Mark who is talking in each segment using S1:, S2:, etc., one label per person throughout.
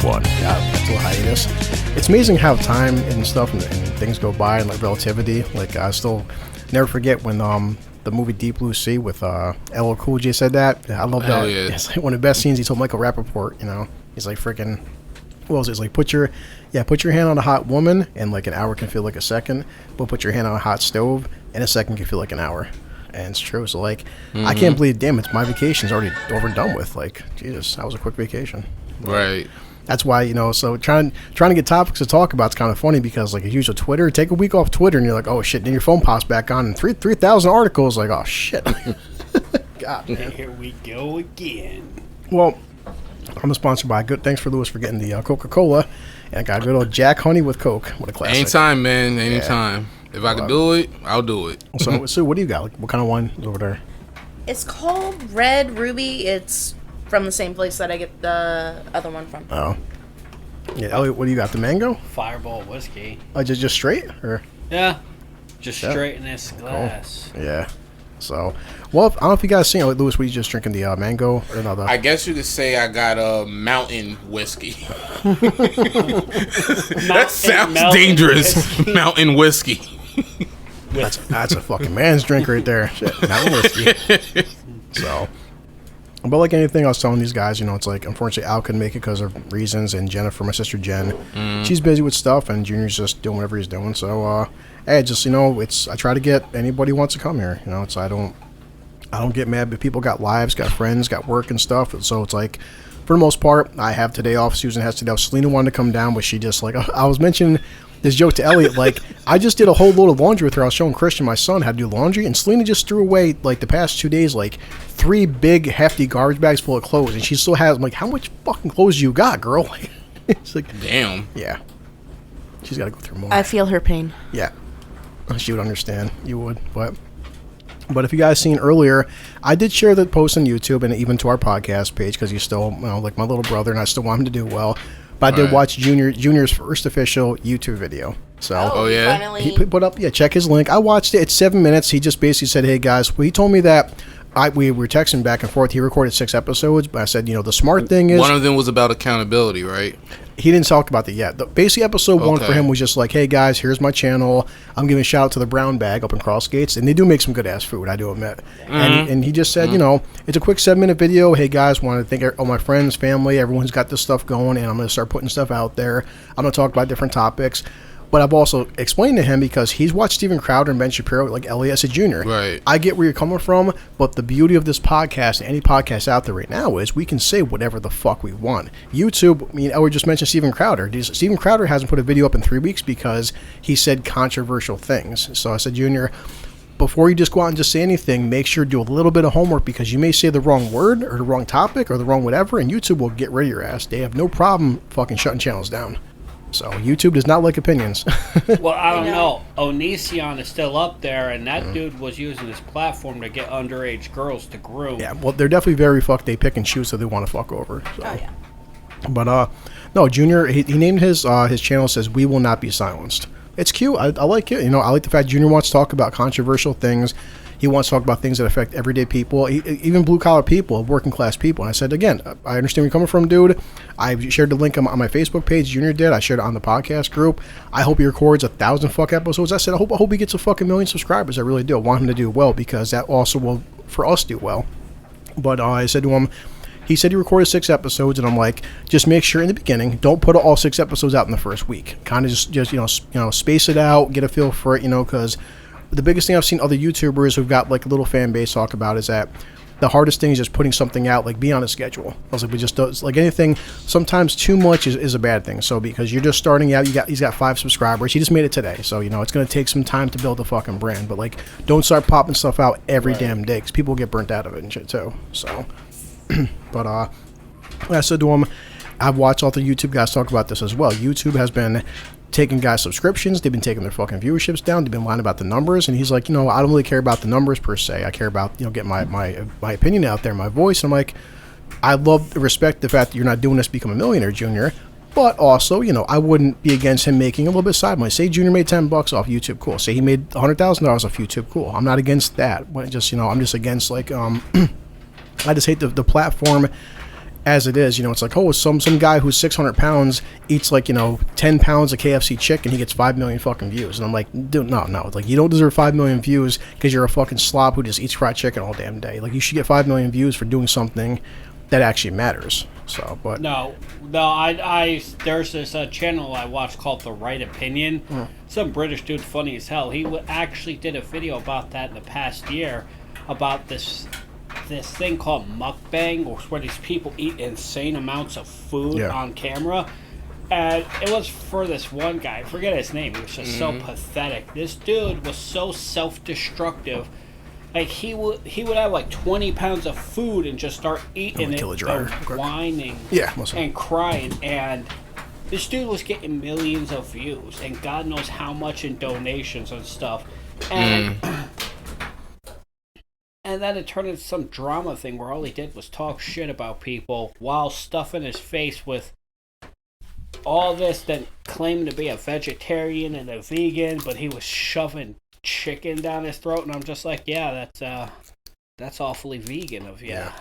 S1: one.
S2: Yeah, that's a little hiatus. It's amazing how time and stuff and things go by and like relativity. Like I still never forget when the movie Deep Blue Sea with LL Cool J said that. I love that.
S3: Yeah.
S2: It's like one of the best scenes. He told Michael Rappaport, he's like freaking. What was it? It's like put your hand on a hot woman and like an hour can feel like a second, but put your hand on a hot stove and a second can feel like an hour. And it's true. So like, I can't believe, damn, it's my vacation's already over and done with. Like, Jesus, that was a quick vacation.
S3: Right.
S2: That's why, so trying to get topics to talk about is kind of funny because like, usually Twitter, take a week off Twitter and you're like, oh shit, then your phone pops back on and 3,000 articles, like, oh shit. God, man.
S4: Here we go again.
S2: Well, I'm sponsored by Thanks for Lewis for getting the Coca-Cola, and I got a good old Jack Honey with Coke. What a classic!
S3: Anytime, man. Anytime. Yeah. If I can do it, I'll do it.
S2: So, Sue, what do you got? Like, what kind of wine is over there?
S1: It's called Red Ruby. It's from the same place that I get the other one from.
S2: Oh, yeah. Elliot, what do you got? The mango?
S4: Fireball whiskey.
S2: Just straight or?
S4: Yeah, just straight in this glass.
S2: Cool. Yeah. So, well, I don't know if you guys seen Lewis. Were you just drinking the mango or no?
S3: I guess you could say I got a mountain whiskey. That sounds dangerous. Whiskey. Mountain whiskey.
S2: That's a fucking man's drink right there. Shit, mountain whiskey. So, but like anything I was telling these guys, it's like unfortunately Al couldn't make it because of reasons, and Jennifer, my sister Jen, she's busy with stuff, and Junior's just doing whatever he's doing. So, hey, just I try to get anybody who wants to come here. It's I don't get mad, but people got lives, got friends, got work and stuff. And so it's like, for the most part, I have today off. Susan has today off. Selena wanted to come down, but she just like I was mentioning this joke to Elliot. Like I just did a whole load of laundry with her. I was showing Christian, my son, how to do laundry, and Selena just threw away like the past 2 days like 3 big hefty garbage bags full of clothes, and she still has. I'm like, how much fucking clothes you got, girl? It's like,
S3: damn.
S2: Yeah, she's got to go through more.
S1: I feel her pain.
S2: Yeah. She would understand. You would. But if you guys seen earlier, I did share the post on YouTube and even to our podcast page because he's still like my little brother and I still want him to do well. But I did watch Junior's first official YouTube video. So
S3: yeah,
S1: finally.
S2: He put up check his link. I watched it. It's 7 minutes. He just basically said, hey guys, he told me that we were texting back and forth. He recorded 6 episodes, but I said, the smart thing is...
S3: One of them was about accountability, right?
S2: He didn't talk about that yet. Basically, episode 1 for him was just like, hey, guys, here's my channel. I'm giving a shout out to the Brown Bag up in Crossgates, and they do make some good-ass food, I do admit. And he just said, it's a quick 7-minute video. Hey, guys, want to thank all my friends, family, everyone's got this stuff going, and I'm going to start putting stuff out there. I'm going to talk about different topics. But I've also explained to him because he's watched Steven Crowder and Ben Shapiro like Elliot as a junior.
S3: Right.
S2: I get where you're coming from, but the beauty of this podcast and any podcast out there right now is we can say whatever the fuck we want. YouTube, Elliot just mentioned Steven Crowder. Steven Crowder hasn't put a video up in 3 weeks because he said controversial things. So I said, Junior, before you just go out and just say anything, make sure to do a little bit of homework because you may say the wrong word or the wrong topic or the wrong whatever, and YouTube will get rid of your ass. They have no problem fucking shutting channels down. So YouTube does not like opinions.
S4: Well, I don't know. Onision is still up there, and that dude was using his platform to get underage girls to groom.
S2: Yeah, well, they're definitely very fucked. They pick and choose who they want to fuck over. So.
S1: Oh, yeah.
S2: But, no, Junior, he named his channel, says, We Will Not Be Silenced. It's cute. I like it. I like the fact Junior wants to talk about controversial things. He wants to talk about things that affect everyday people, even blue-collar people, working-class people. And I said, again, I understand where you're coming from, dude. I shared the link on my Facebook page. Junior did. I shared it on the podcast group. I hope he records 1,000 fuck episodes. I said, I hope he gets a fucking 1 million subscribers. I really do. I want him to do well because that also will, for us, do well. But I said to him, he said he recorded 6 episodes, and I'm like, just make sure in the beginning, don't put all 6 episodes out in the first week. Kind of just space it out, get a feel for it, because the biggest thing I've seen other YouTubers who've got like a little fan base talk about is that the hardest thing is just putting something out, like be on a schedule. I was like, we just don't, like anything, sometimes too much is a bad thing. So because you're just starting out, he's got 5 subscribers. He just made it today. So, it's going to take some time to build a fucking brand. But like, don't start popping stuff out every damn day because people get burnt out of it and shit too. So, but I said to him, I've watched all the YouTube guys talk about this as well. YouTube has been taking guys' subscriptions. They've been taking their fucking viewerships down. They've been lying about the numbers. And he's like, I don't really care about the numbers per se. I care about, getting my opinion out there, my voice. And I'm like, I respect the fact that you're not doing this to become a millionaire, Junior. But also, I wouldn't be against him making a little bit of side money. Say Junior made $10 off YouTube, cool. Say he made $100,000 off YouTube, cool. I'm not against that. But just, I'm just against like, I just hate the platform as it is, it's like, oh, some guy who's 600 pounds eats like 10 pounds of KFC chicken, he gets 5 million fucking views, and I'm like, dude, no, like, you don't deserve 5 million views because you're a fucking slob who just eats fried chicken all damn day. Like, you should get 5 million views for doing something that actually matters. So, but
S4: no, I there's this channel I watch called The Right Opinion. Some British dude, funny as hell. He actually did a video about that in the past year, about this thing called mukbang, where these people eat insane amounts of food on camera. And it was for this one guy. I forget his name. He was just so pathetic. This dude was so self-destructive. Like, he would have like 20 pounds of food and just start eating it, whining and crying. And this dude was getting millions of views and God knows how much in donations and stuff. And and then it turned into some drama thing where all he did was talk shit about people while stuffing his face with all this, then claiming to be a vegetarian and a vegan, but he was shoving chicken down his throat, and I'm just like, yeah, that's awfully vegan of you. Yeah.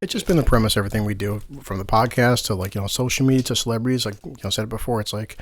S2: It's just been the premise, everything we do, from the podcast to, like, social media to celebrities. Like, I said it before, it's like,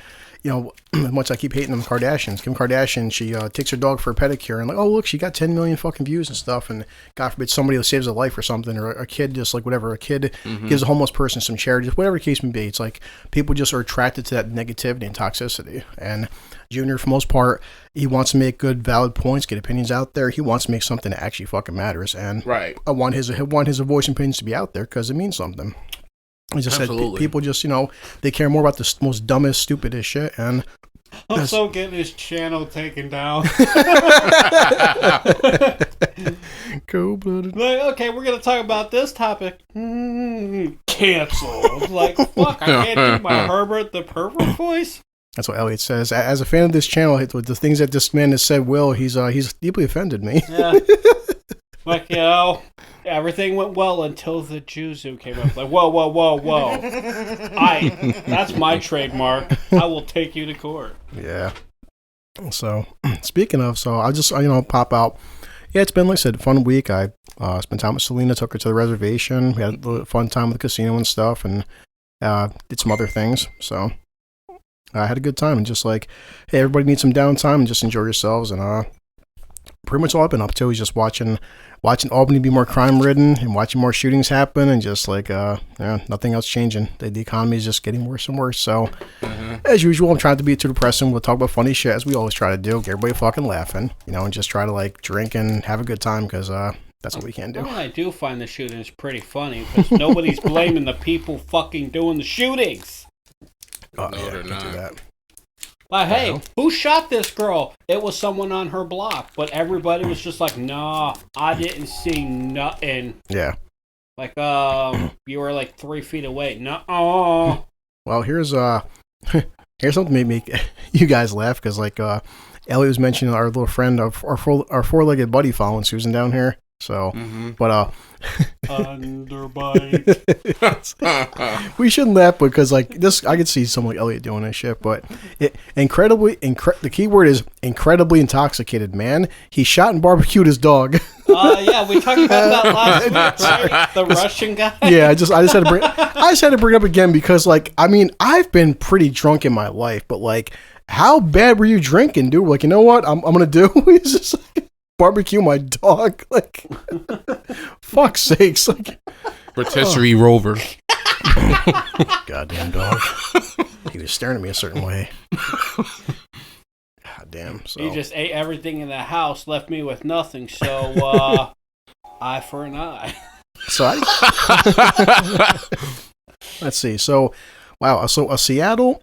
S2: much I keep hating them Kardashians. Kim Kardashian, she takes her dog for a pedicure, and like, oh, look, she got 10 million fucking views and stuff, and God forbid somebody saves a life or something, or a kid, just like whatever, a kid gives a homeless person some charity, whatever the case may be. It's like people just are attracted to that negativity and toxicity. And Junior, for the most part, he wants to make good, valid points, get opinions out there. He wants to make something that actually fucking matters. And I want his voice and opinions to be out there because it means something. He just said people just, they care more about the most dumbest, stupidest shit. And
S4: I'm so getting his channel taken down.
S2: Cold-blooded.
S4: Like, okay, we're going to talk about this topic. Canceled. Like, fuck, I can't do my Herbert the Pervert voice.
S2: That's what Elliot says. As a fan of this channel, with the things that this man has said, he's deeply offended me.
S4: Yeah. Like, everything went well until the Juzu came up. Like, whoa. That's my trademark. I will take you to court.
S2: Yeah. So, speaking of, I'll just, pop out. Yeah, it's been, like I said, a fun week. I spent time with Selena, took her to the reservation. We had a fun time with the casino and stuff, and did some other things. So, I had a good time, and just like, hey, everybody needs some downtime and just enjoy yourselves. And pretty much all I've been up to is just watching Albany be more crime-ridden and watching more shootings happen, and just like, nothing else changing. The economy is just getting worse and worse. So, as usual, I'm trying to be too depressing. We'll talk about funny shit, as we always try to do. Get everybody fucking laughing, and just try to, like, drink and have a good time, because that's what we can do.
S4: Well, I do find the shootings pretty funny, because nobody's blaming the people fucking doing the shootings.
S2: Oh, no, they're not. Do that.
S4: Like, hey, who shot this girl? It was someone on her block, but everybody was just like, nah, I didn't see nothing.
S2: Yeah.
S4: Like, you were like 3 feet away. Nuh-uh.
S2: Well, here's something that made me you guys laugh, because like Elliot was mentioning our little friend, our four-legged buddy following Susan down here. So, but
S4: underbite.
S2: We shouldn't laugh, because like this, I could see someone like Elliot doing this shit. But the key word is incredibly intoxicated. Man, he shot and barbecued his dog.
S4: Yeah, we talked about that last week, right? The Russian guy.
S2: Yeah, I just had to bring it up again, because like, I mean, I've been pretty drunk in my life, but like, how bad were you drinking, dude? Like, you know what I'm gonna do? He's just like, barbecue my dog, like, fuck's sakes, like,
S3: rotisserie rover.
S2: Goddamn dog. He was staring at me a certain way. Goddamn. So
S4: he just ate everything in the house, left me with nothing. So eye for an eye.
S2: So let's see. So wow. So a Seattle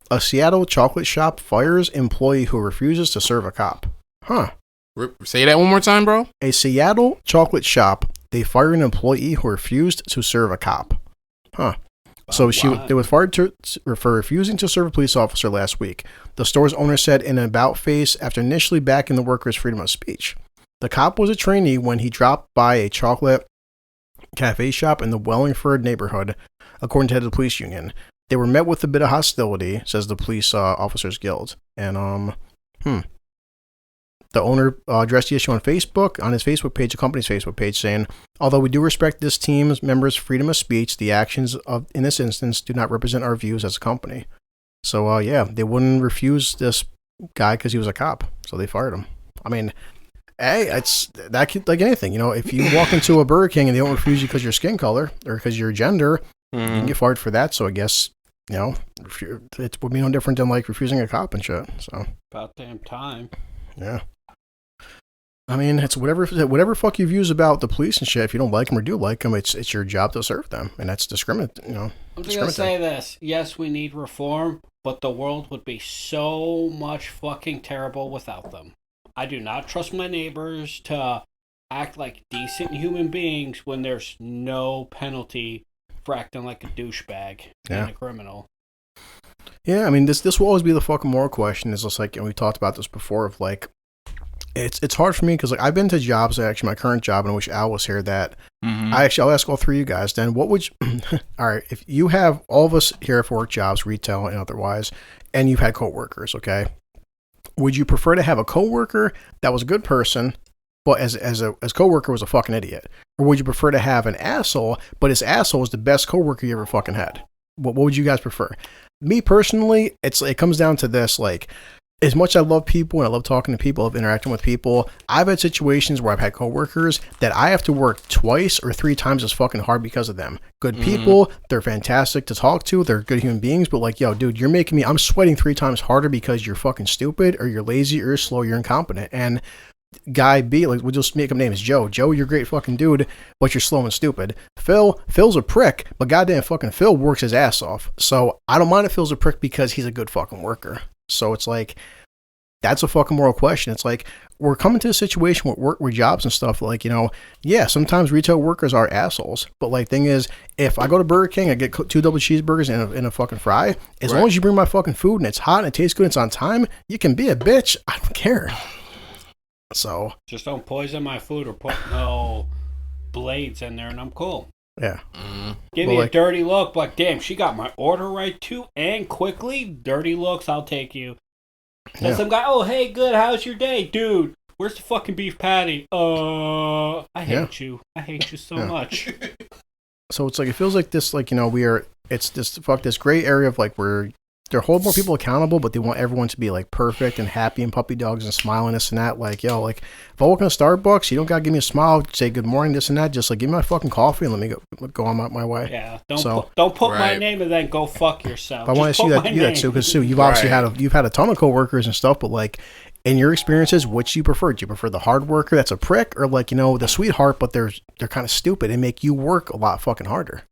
S2: chocolate shop fires employee who refuses to serve a cop. Huh.
S3: Say that one more time, bro.
S2: A Seattle chocolate shop, they fired an employee who refused to serve a cop. Huh. So they was fired for refusing to serve a police officer last week. The store's owner said in an about face after initially backing the workers' freedom of speech. The cop was a trainee when he dropped by a chocolate cafe shop in the Wellingford neighborhood, according to the head of the police union. They were met with a bit of hostility, says the police officers guild. And The owner addressed the issue on Facebook, on his Facebook page, the company's Facebook page, saying, although we do respect this team's members' freedom of speech, the actions in this instance do not represent our views as a company. So, they wouldn't refuse this guy because he was a cop. So they fired him. I mean, hey, it's that could, like anything, if you walk into a Burger King and they don't refuse you because your skin color or because your gender, you can get fired for that. So I guess, it would be no different than like refusing a cop and shit. So
S4: about damn time.
S2: Yeah. I mean, it's whatever fuck your views about the police and shit. If you don't like them or do like them, it's your job to serve them, and that's discriminatory.
S4: I'm just gonna say this: yes, we need reform, but the world would be so much fucking terrible without them. I do not trust my neighbors to act like decent human beings when there's no penalty for acting like a douchebag and a criminal.
S2: Yeah, I mean, this will always be the fucking moral question. Is just like, and we talked about this before. Of like. It's hard for me because like I've been to jobs, actually my current job, and I wish Al was here, that I'll ask all three of you guys then, what would you, all right, if you have all of us here for work jobs, retail and otherwise, and you've had coworkers, okay, would you prefer to have a coworker that was a good person, but as coworker was a fucking idiot, or would you prefer to have an asshole, but his asshole was the best coworker you ever fucking had? What would you guys prefer? Me personally, it comes down to this, like, as much as I love people and I love talking to people, I've interacting with people, I've had situations where I've had coworkers that I have to work twice or three times as fucking hard because of them. Good people, they're fantastic to talk to, they're good human beings, but like, yo, dude, you're making me, I'm sweating 3 times harder because you're fucking stupid or you're lazy or you're slow, you're incompetent. And guy B, like, we'll just make him name is Joe. Joe, you're a great fucking dude, but you're slow and stupid. Phil's a prick, but goddamn fucking Phil works his ass off. So I don't mind if Phil's a prick because he's a good fucking worker. So it's like, that's a fucking moral question. It's like, we're coming to a situation with work, with jobs and stuff, like, sometimes retail workers are assholes, but like, thing is, if I go to Burger King, I get 2 double cheeseburgers and a fucking fry, as long as you bring my fucking food and it's hot and it tastes good and it's on time, you can be a bitch. I don't care. So
S4: just don't poison my food or put no blades in there and I'm cool.
S2: Yeah.
S4: Give me a dirty look, but damn, she got my order right too, and quickly. Dirty looks, I'll take you. And some guy, oh hey, good, how's your day, dude? Where's the fucking beef patty? I hate you. I hate you so much.
S2: So it's like, it feels like this, like, it's this gray area of like, where they're holding more people accountable, but they want everyone to be like perfect and happy and puppy dogs and smiling, this and that. Like, yo, like, if I walk in a Starbucks, you don't gotta give me a smile, say good morning, this and that. Just like, give me my fucking coffee and let me go on my way.
S4: Yeah, don't put my name and then go fuck yourself.
S2: I want to see that too, because you've obviously you've had a ton of coworkers and stuff, but like, in your experiences, which you prefer? Do you prefer the hard worker that's a prick, or like, the sweetheart, but they're kind of stupid and make you work a lot fucking harder?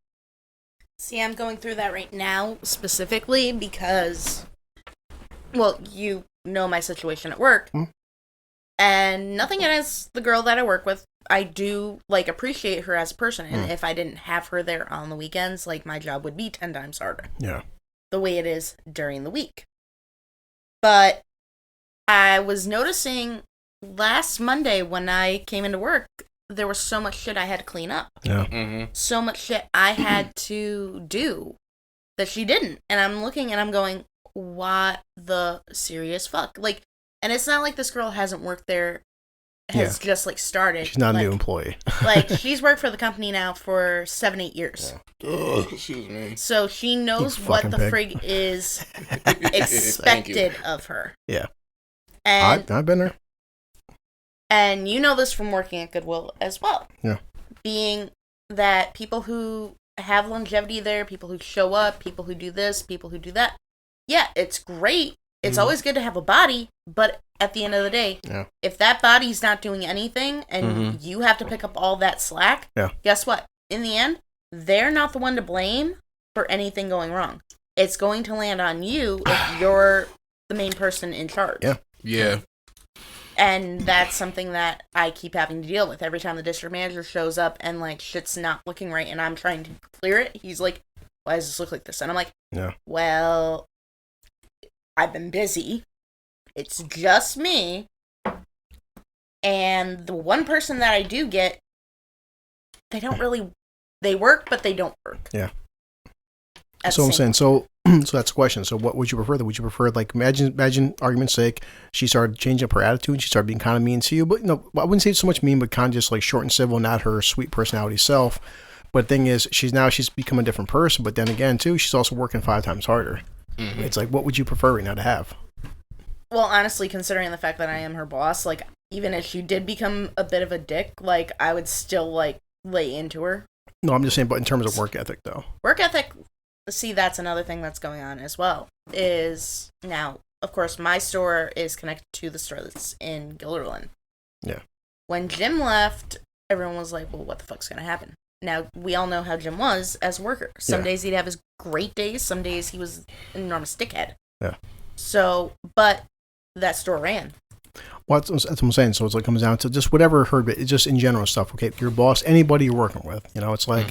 S1: See, I'm going through that right now specifically because, well, you know my situation at work. And nothing against the girl that I work with. I do, like, appreciate her as a person. And if I didn't have her there on the weekends, like, my job would be 10 times harder.
S2: Yeah.
S1: The way it is during the week. But I was noticing last Monday when I came into work, there was so much shit I had to clean up.
S2: Yeah.
S1: So much shit I had to do that she didn't. And I'm looking and I'm going, what the serious fuck? Like, and it's not like this girl hasn't worked there, has just like started.
S2: She's not a new employee.
S1: Like, she's worked for the company now for 7-8 years.
S3: Yeah. Excuse me.
S1: So she knows what the frig is expected of her.
S2: Yeah.
S1: And
S2: I've been there.
S1: And you know this from working at Goodwill as well.
S2: Yeah.
S1: Being that people who have longevity there, people who show up, people who do this, people who do that. Yeah, it's great. It's always good to have a body, but at the end of the day, if that body's not doing anything and you have to pick up all that slack, guess what? In the end, they're not the one to blame for anything going wrong. It's going to land on you if you're the main person in charge.
S2: Yeah.
S3: Yeah.
S1: And that's something that I keep having to deal with. Every time the district manager shows up and, like, shit's not looking right and I'm trying to clear it, he's like, why does this look like this? And I'm like, well, I've been busy. It's just me. And the one person that I do get, they don't really, they work, but they don't work.
S2: Yeah. So I'm saying, so So that's the question. So what would you prefer? Would you prefer, like, imagine argument's sake, she started changing up her attitude and she started being kind of mean to you, but I wouldn't say so much mean, but kind of just like short and civil, not her sweet personality self. But the thing is, she's become a different person. But then again, too, she's also working 5 times harder. Mm-hmm. It's like, what would you prefer right now to have?
S1: Well, honestly, considering the fact that I am her boss, like, even if she did become a bit of a dick, like, I would still, like, lay into her.
S2: No, I'm just saying, but in terms of work ethic, though.
S1: Work ethic, see, that's another thing that's going on as well. Is now, of course, my store is connected to the store that's in Gilderland.
S2: Yeah. When
S1: Jim left, everyone was like, well, what the fuck's going to happen? Now, we all know how Jim was as a worker. Some days he'd have his great days. Some days he was an enormous dickhead.
S2: Yeah.
S1: So, but that store ran.
S2: Well, that's what I'm saying. So it's like comes down to just whatever heard, it's just in general stuff. Okay, your boss, anybody you're working with, it's like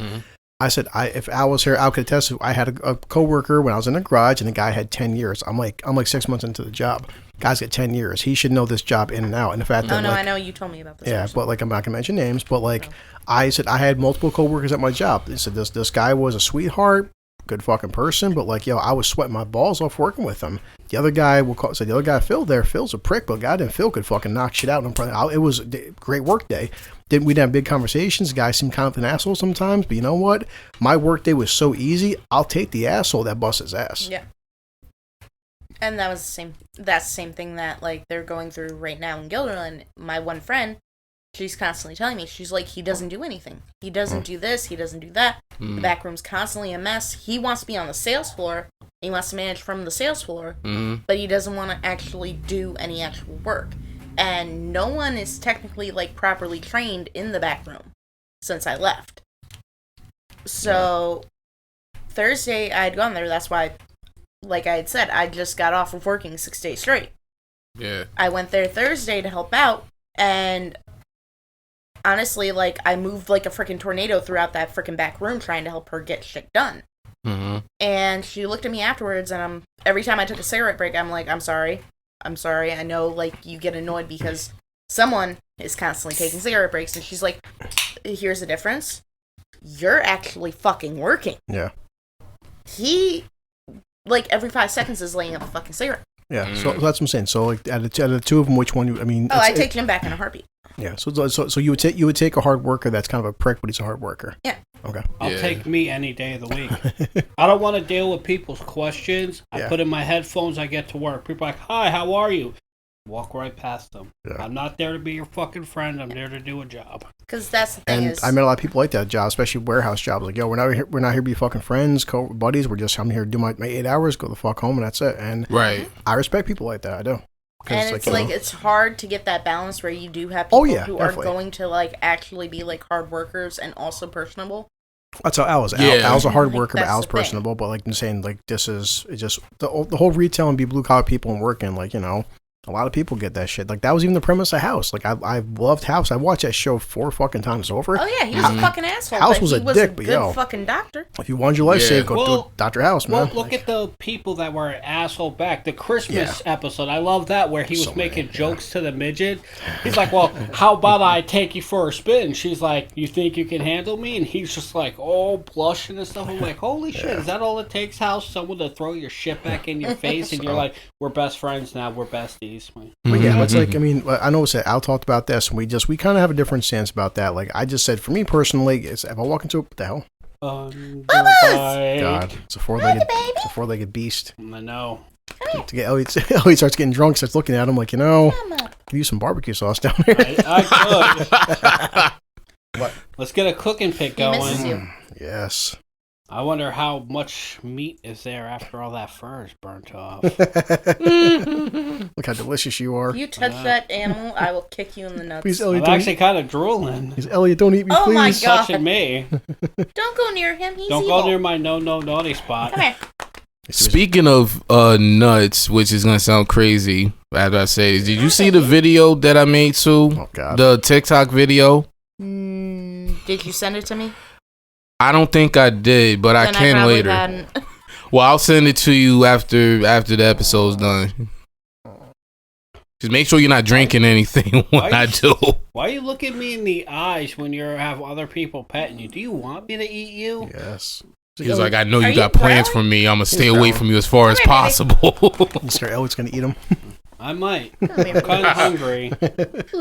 S2: I said. If Al was here, Al could attest. I had a coworker when I was in the garage, and the guy had 10 years. I'm like 6 months into the job. Guy's got 10 years. He should know this job in and out. And the fact that
S1: I know you told me about this.
S2: Yeah, but like I'm not gonna mention names. But like I said, I had multiple coworkers at my job. They said this guy was a sweetheart. Good fucking person, but like, I was sweating my balls off working with him. The other guy, the other guy, Phil's a prick, but goddamn Phil could fucking knock shit out. It was a great work day. We didn't have big conversations. The guy seemed kind of an asshole sometimes, but you know what? My work day was so easy, I'll take the asshole that busts his ass.
S1: Yeah. And that's the same thing that, like, they're going through right now in Gilderland. My one friend, she's constantly telling me, she's like, he doesn't do anything. He doesn't do this. He doesn't do that. The back room's constantly a mess. He wants to be on the sales floor. He wants to manage from the sales floor. But he doesn't want to actually do any actual work. And no one is technically, like, properly trained in the back room since I left. So, Thursday, I had gone there. That's why, like I had said, I just got off of working 6 days straight.
S3: Yeah.
S1: I went there Thursday to help out, and honestly, like, I moved like a freaking tornado throughout that freaking back room trying to help her get shit done. And she looked at me afterwards, and every time I took a cigarette break, I'm like, I'm sorry. I know, like, you get annoyed because someone is constantly taking cigarette breaks, and she's like, here's the difference. You're actually fucking working.
S2: Yeah.
S1: He, like, every 5 seconds is laying up a fucking cigarette.
S2: Yeah, so that's what I'm saying. So, like, out of the two of them, which one?
S1: I take Jim back in a heartbeat.
S2: Yeah, so you would take a hard worker that's kind of a prick, but he's a hard worker.
S1: Yeah.
S2: Okay.
S4: I'll take me any day of the week. I don't want to deal with people's questions. I put in my headphones. I get to work. People are like, "Hi, how are you?" Walk right past them. Yeah. I'm not there to be your fucking friend. I'm there to do a job.
S1: Because that's the thing.
S2: And I met a lot of people like that job, especially warehouse jobs. Like, we're not here to be fucking friends, buddies. I'm here to do my 8 hours, go the fuck home, and that's it. And I respect people like that. I do.
S1: And it's like it's hard to get that balance where you do have people who are going to, like, actually be, like, hard workers and also personable. That's how
S2: Al is. Al's a hard worker, but Al's personable. But, like, I'm saying, like, it's just the whole retail and be blue collar people and working, like, a lot of people get that shit. Like, that was even the premise of House. Like, I loved House. I watched that show 4 fucking times over.
S1: Oh, yeah, he was a fucking asshole.
S2: House was a dick, but
S1: good fucking doctor.
S2: If you wanted your life saved, go to Dr. House, man.
S4: Well, look at the people that were an asshole back. The Christmas episode, I love that, where he was making jokes to the midget. He's like, well, how about I take you for a spin? She's like, you think you can handle me? And he's just like, oh, blushing and stuff. I'm like, holy shit, is that all it takes, House? Someone to throw your shit back in your face? And you're like, we're best friends now. We're besties.
S2: But yeah, it's like, I mean, I know Al talked about this, and we kind of have a different stance about that. Like, I just said, for me personally, if I walk into what the hell? God, it's a four-legged beast.
S4: I know.
S2: To get Elliot starts getting drunk, starts looking at him like, give you some barbecue sauce down here.
S4: I could. What? Let's get a cooking pit going.
S1: He misses you.
S2: Yes.
S4: I wonder how much meat is there after all that fur is burnt off.
S2: Look how delicious you are.
S1: If you touch that animal, I will kick you in the nuts.
S2: Please, Elliot,
S4: I'm actually kind of drooling.
S2: Please, Elliot, don't eat me, please.
S1: Oh my God.
S4: Touching me.
S1: Don't go near him. He's
S4: Don't
S1: evil.
S4: go near my no naughty spot.
S1: Come here.
S3: Speaking of nuts, which is gonna sound crazy, as I say, did you see the video that I made too?
S2: Oh God.
S3: The TikTok video.
S1: Did you send it to me?
S3: I don't think I did, but I can later. Well, I'll send it to you after the episode's done. Just make sure you're not drinking anything when I do.
S4: Why you look at me in the eyes when you have other people petting you? Do you want me to eat you?
S2: Yes.
S3: He's like, I know you got plans for me. I'm gonna stay away from you as far as possible.
S2: You scared Elliot's gonna eat him?
S4: I might. I'm kind of hungry.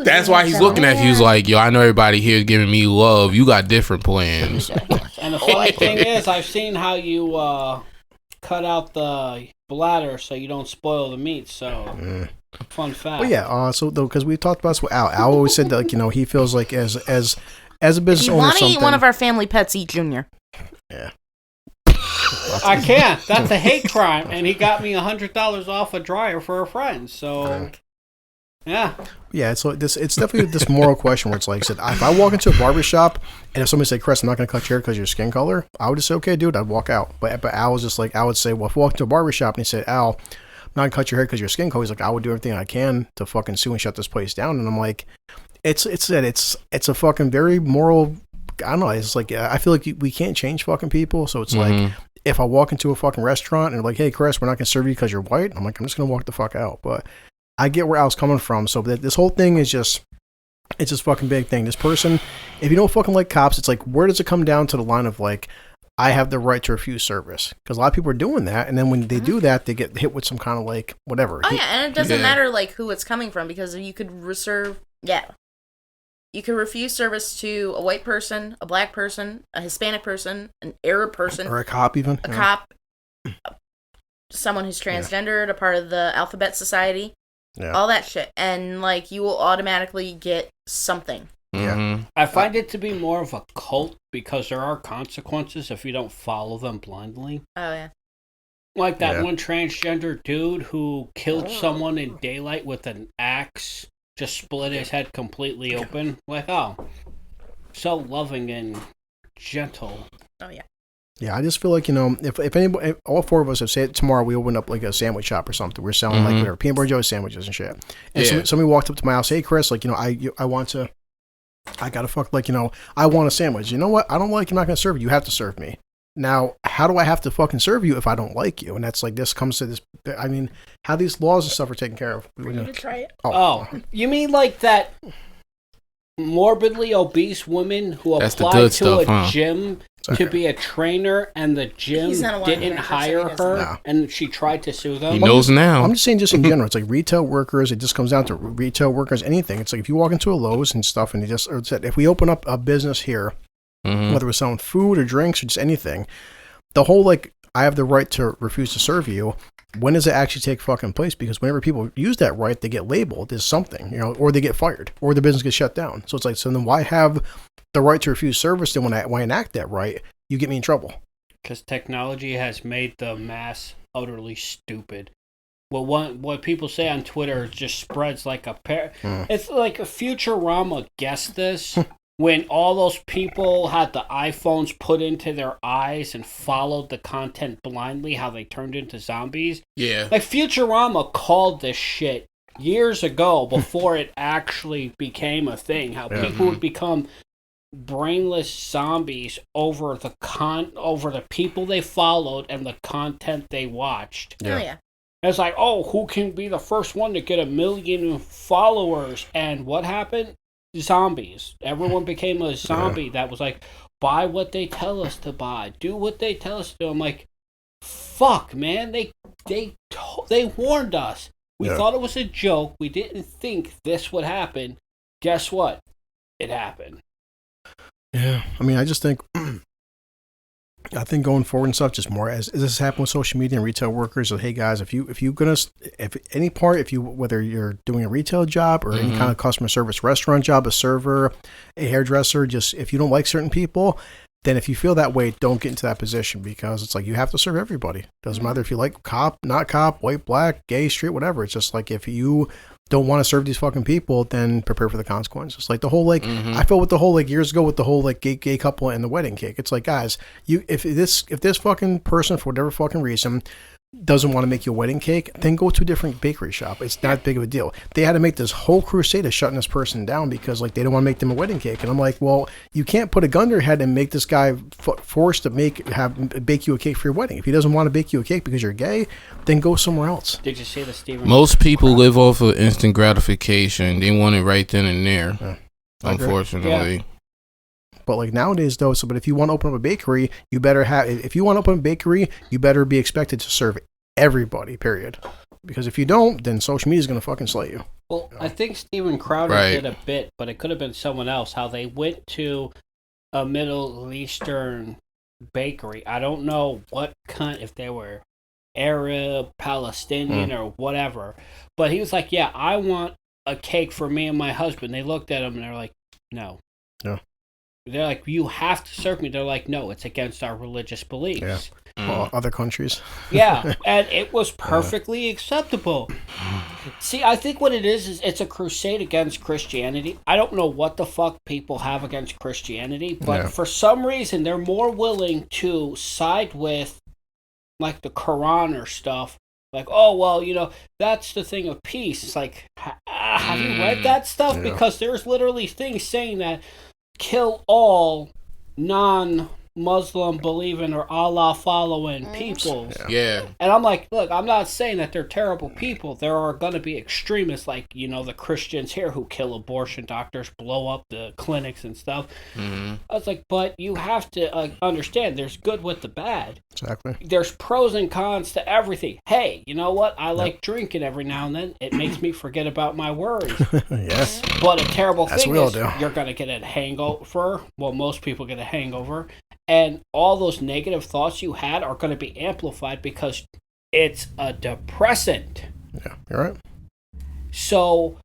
S3: That's why he's looking at you. He's like, yo, I know everybody here is giving me love. You got different plans.
S4: And the funny thing is, I've seen how you cut out the bladder so you don't spoil the meat. So, fun fact.
S2: Well, yeah. So though, because we talked about this with Al. Al always said that, like, he feels like as a business owner,
S1: want to eat one of our family pets, eat Junior.
S2: Yeah.
S4: I can't. That's a hate crime, and he got me $100 off a dryer for a friend. So, yeah.
S2: Yeah, so it's definitely this moral question where it's like, said, if I walk into a barbershop and if somebody said, Chris, I'm not going to cut your hair because of your skin color, I would just say, okay, dude, I'd walk out. But Al was just like, I would say, well, if I walk into a barbershop and he said, Al, I'm not going to cut your hair because your skin color, he's like, I would do everything I can to fucking sue and shut this place down. And I'm like, it's a fucking very moral, I don't know, it's like, I feel like we can't change fucking people. So it's like, if I walk into a fucking restaurant and they're like, hey, Chris, we're not going to serve you because you're white, I'm like, I'm just going to walk the fuck out. But I get where Al's coming from. So that this whole thing is just, it's just fucking big thing. This person, if you don't fucking like cops, it's like, where does it come down to the line of like, I have the right to refuse service? Because a lot of people are doing that. And then when they do that, they get hit with some kind of like, whatever.
S1: Oh, yeah. And it doesn't matter like who it's coming from, because you could you can refuse service to a white person, a black person, a Hispanic person, an Arab person.
S2: Or a cop even.
S1: A cop. Someone who's transgendered, a part of the Alphabet Society. Yeah. All that shit. And, like, you will automatically get something.
S2: Yeah.
S4: I find it to be more of a cult because there are consequences if you don't follow them blindly.
S1: Oh, yeah.
S4: Like that one transgender dude who killed someone in daylight with an axe. Just split his head completely open. Like, oh, so loving and gentle.
S1: Oh, yeah.
S2: Yeah, I just feel like, if anybody, if all four of us have said tomorrow we open up like a sandwich shop or something, we're selling like whatever, peanut butter jelly sandwiches and shit. And somebody walked up to my house, hey, Chris, like, I gotta fuck, like, I want a sandwich. You know what? I don't like, I'm not gonna serve you. You have to serve me. Now, how do I have to fucking serve you if I don't like you? And that's like, this comes to this, I mean, how these laws and stuff are taken care of.
S1: We need to try it.
S4: Oh, you mean like that morbidly obese woman who applied to a gym to be a trainer and the gym didn't hire her and she tried to sue them?
S3: He knows now.
S2: I'm just saying, just in general, it's like retail workers. It just comes down to retail workers, anything. It's like if you walk into a Lowe's and stuff and if we open up a business here, whether we're selling food or drinks or just anything, the whole like, I have the right to refuse to serve you. When does it actually take fucking place? Because whenever people use that right, they get labeled as something, or they get fired, or the business gets shut down. So it's like, so then why have the right to refuse service? Then when I enact that right, you get me in trouble.
S4: Because technology has made the mass utterly stupid. Well, what people say on Twitter just spreads like a pear. It's like a Futurama guessed this. When all those people had the iPhones put into their eyes and followed the content blindly, how they turned into zombies.
S3: Yeah.
S4: Like Futurama called this shit years ago before it actually became a thing. How people would become brainless zombies over the people they followed and the content they watched.
S1: Yeah. Oh, yeah.
S4: It's like, oh, who can be the first one to get 1 million followers? And what happened? Zombies. Everyone became a zombie that was like, buy what they tell us to buy, do what they tell us to do. I'm like, fuck, man, they warned us. We thought it was a joke. We didn't think this would happen. Guess what? It happened.
S2: Yeah, I mean, I just think going forward and stuff, just more as this happened with social media and retail workers. So, hey guys, whether you're doing a retail job or any kind of customer service restaurant job, a server, a hairdresser, just if you don't like certain people, then if you feel that way, don't get into that position, because it's like you have to serve everybody. Doesn't matter if you like cop, not cop, white, black, gay, straight, whatever. It's just like if you don't want to serve these fucking people, then prepare for the consequences. Like the whole like I felt with the whole like years ago with the whole like gay couple and the wedding cake. It's like, guys, if this fucking person for whatever fucking reason doesn't want to make you a wedding cake, then go to a different bakery shop. It's not big of a deal. They had to make this whole crusade of shutting this person down because like they don't want to make them a wedding cake. And I'm like, well, you can't put a gun to your head and make this guy forced to bake you a cake for your wedding. If he doesn't want to bake you a cake because you're gay, then go somewhere else.
S4: Did you see the Stephen?
S3: Most people live off of instant gratification. They want it right then and there. Unfortunately.
S2: But like nowadays though, but if you want to open up a bakery, you better be expected to serve everybody, period. Because if you don't, then social media is going to fucking slay you.
S4: Well, I think Steven Crowder did a bit, but it could have been someone else, how they went to a Middle Eastern bakery. I don't know what kind, if they were Arab, Palestinian, or whatever. But he was like, yeah, I want a cake for me and my husband. They looked at him and they're like, no.
S2: Yeah.
S4: They're like, you have to serve me. They're like, no, it's against our religious beliefs.
S2: Yeah. Other countries.
S4: Yeah, and it was perfectly acceptable. See, I think what it is it's a crusade against Christianity. I don't know what the fuck people have against Christianity, but for some reason they're more willing to side with like the Quran or stuff. Like, oh, well, you know, that's the thing of peace. It's like, have you read that stuff? Yeah. Because there's literally things saying that kill all non-Muslim believing or Allah following people.
S3: Yeah.
S4: And I'm like, look, I'm not saying that they're terrible people. There are going to be extremists like, you know, the Christians here who kill abortion doctors, blow up the clinics and stuff. I was like, but you have to understand there's good with the bad.
S2: Exactly.
S4: There's pros and cons to everything. Hey, you know what? I like drinking every now and then. It makes me forget about my worries.
S2: Yes.
S4: But a terrible thing is
S2: do.
S4: You're going to get a hangover. Well, most people get a hangover. And all those negative thoughts you had are going to be amplified because it's a depressant.
S2: Yeah, you're right.
S4: So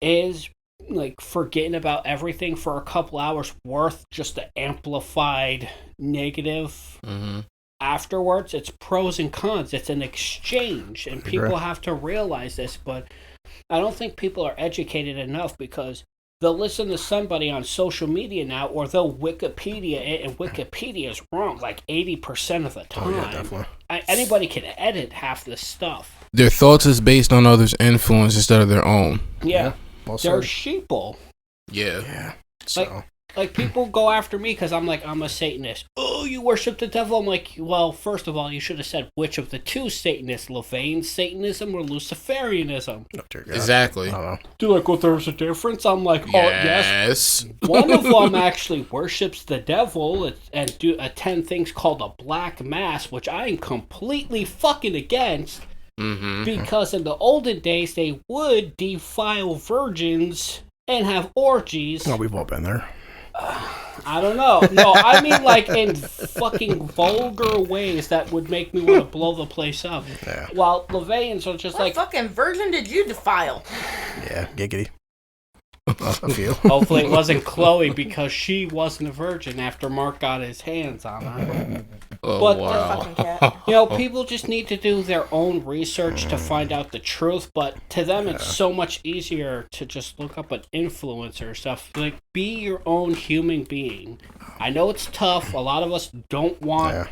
S4: is like forgetting about everything for a couple hours worth just the amplified negative afterwards? It's pros and cons. It's an exchange. And people have to realize this. But I don't think people are educated enough because they'll listen to somebody on social media now, or they'll Wikipedia it, and Wikipedia is wrong like 80% of the time.
S2: Oh, yeah, definitely.
S4: Anybody can edit half this stuff.
S3: Their thoughts is based on others' influence instead of their own.
S4: Yeah. They're sheeple.
S3: Yeah.
S2: So.
S4: Like people go after me because I'm like, I'm a Satanist. Oh, you worship the devil? I'm like, well, first of all, you should have said which of the two Satanists, Levain Satanism or Luciferianism.
S3: Exactly.
S4: Do like, well, there's a difference? I'm like, oh, yes. One of them actually worships the devil and attend things called a black mass, which I am completely fucking against. Because in the olden days, they would defile virgins and have orgies.
S2: No, we've all been there.
S4: I don't know. No, I mean like in fucking vulgar ways that would make me want to blow the place up.
S2: Yeah.
S4: While Levians are just
S1: what fucking virgin did you defile?
S2: Yeah, giggity. A few.
S4: Hopefully it wasn't Chloe because she wasn't a virgin after Mark got his hands on her.
S3: Oh,
S4: but,
S3: wow.
S4: You know, people just need to do their own research to find out the truth, but to them it's so much easier to just look up an influencer or stuff. Like, be your own human being. I know it's tough. A lot of us don't want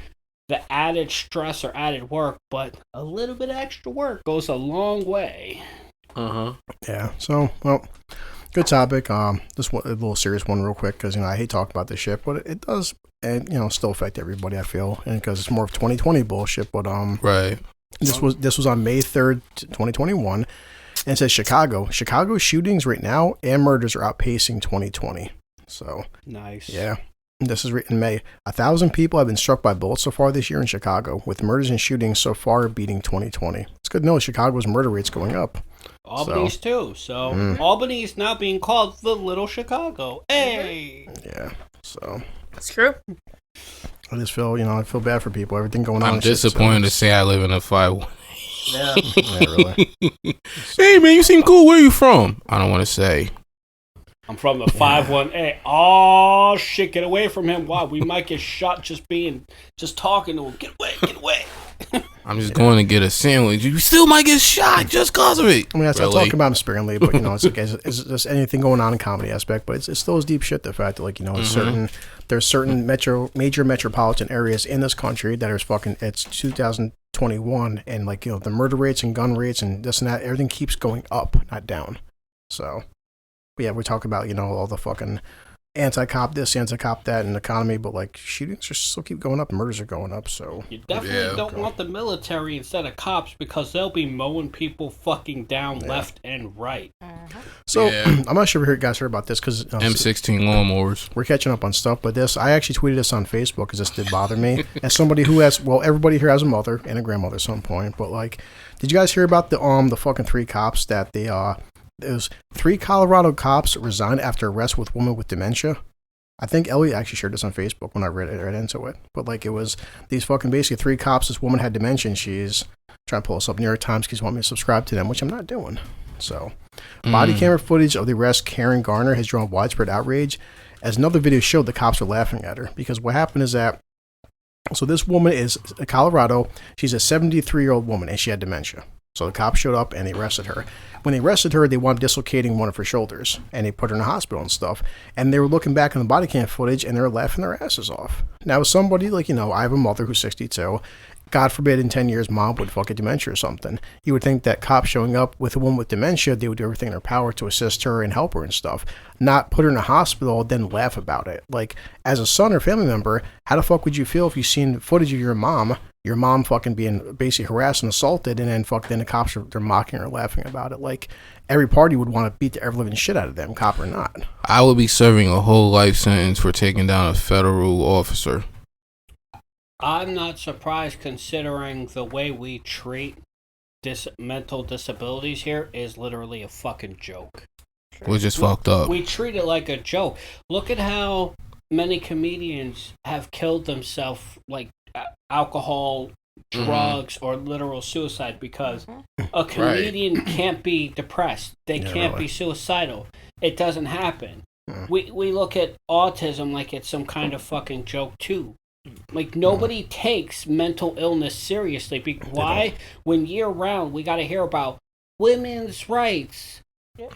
S4: the added stress or added work, but a little bit of extra work goes a long way.
S2: Yeah, so, well, good topic. This one, a little serious one real quick, because, you know, I hate talking about this shit, but it does, and, you know, still affect everybody, I feel, and because it's more of 2020 bullshit, but,
S3: right.
S2: This was on May 3rd, 2021, and it says Chicago shootings right now and murders are outpacing 2020, so.
S4: Nice.
S2: Yeah. This is written in May. 1,000 people have been struck by bullets so far this year in Chicago, with murders and shootings so far beating 2020. It's good to know Chicago's murder rate's going up.
S4: Albany's too. So Albany is now being called the Little Chicago. Hey.
S2: Yeah. So
S1: it's true.
S2: I just feel, you know, I feel bad for people. Everything going on.
S3: I'm disappointed to say I live in a 5-1.
S1: Yeah.
S2: Really.
S3: Hey man, you seem cool. Where are you from? I don't want to say.
S4: I'm from the 518. Oh shit! Get away from him! Wow, we might get shot just talking to him. Get away! Get away!
S3: I'm just going to get a sandwich. You still might get shot just cause of it.
S2: I mean, I talk about him sparingly, but you know, it's like it's just anything going on in comedy aspect. But it's those deep shit. The fact that, like, you know, there's certain major metropolitan areas in this country that are fucking. It's 2021, and like, you know, the murder rates and gun rates and this and that, everything keeps going up, not down. So. But yeah, we talk about, you know, all the fucking anti-cop this, anti-cop that in the economy, but like shootings are still keep going up, murders are going up. So
S4: you definitely don't want the military instead of cops because they'll be mowing people fucking down left and right.
S2: So I'm not sure if you guys heard about this because
S3: M16 lawnmowers.
S2: We're catching up on stuff, but I actually tweeted this on Facebook because this did bother me. As somebody who has, everybody here has a mother and a grandmother at some point, but like, did you guys hear about the fucking 3 cops that there's 3 Colorado cops resigned after arrest with woman with dementia? I think Elliot actually shared this on Facebook when I read into it. But like, it was these fucking basically 3 cops. This woman had dementia. And she's trying to pull us up. New York Times keeps wanting me to subscribe to them, which I'm not doing. So, body camera footage of the arrest Karen Garner has drawn widespread outrage, as another video showed the cops are laughing at her because what happened is that. So this woman is in Colorado. She's a 73-year-old woman and she had dementia. So the cops showed up and they arrested her. When they arrested her, they wound up dislocating one of her shoulders and they put her in the hospital and stuff. And they were looking back on the body cam footage and they were laughing their asses off. Now, as somebody like, I have a mother who's 62. God forbid in 10 years, mom would fucking dementia or something. You would think that cops showing up with a woman with dementia, they would do everything in their power to assist her and help her and stuff. Not put her in a hospital, then laugh about it. Like, as a son or family member, how the fuck would you feel if you seen footage of your mom fucking being basically harassed and assaulted, and then the cops they're mocking or laughing about it? Like, every party would want to beat the ever-living shit out of them, cop or not.
S3: I would be serving a whole life sentence for taking down a federal officer.
S4: I'm not surprised considering the way we treat mental disabilities here is literally a fucking joke.
S3: We're just fucked up.
S4: We treat it like a joke. Look at how many comedians have killed themselves, like alcohol, drugs, or literal suicide because a comedian can't be depressed. They can't be suicidal. It doesn't happen. We look at autism like it's some kind of fucking joke too. Like, nobody takes mental illness seriously. Why? When year round we got to hear about women's rights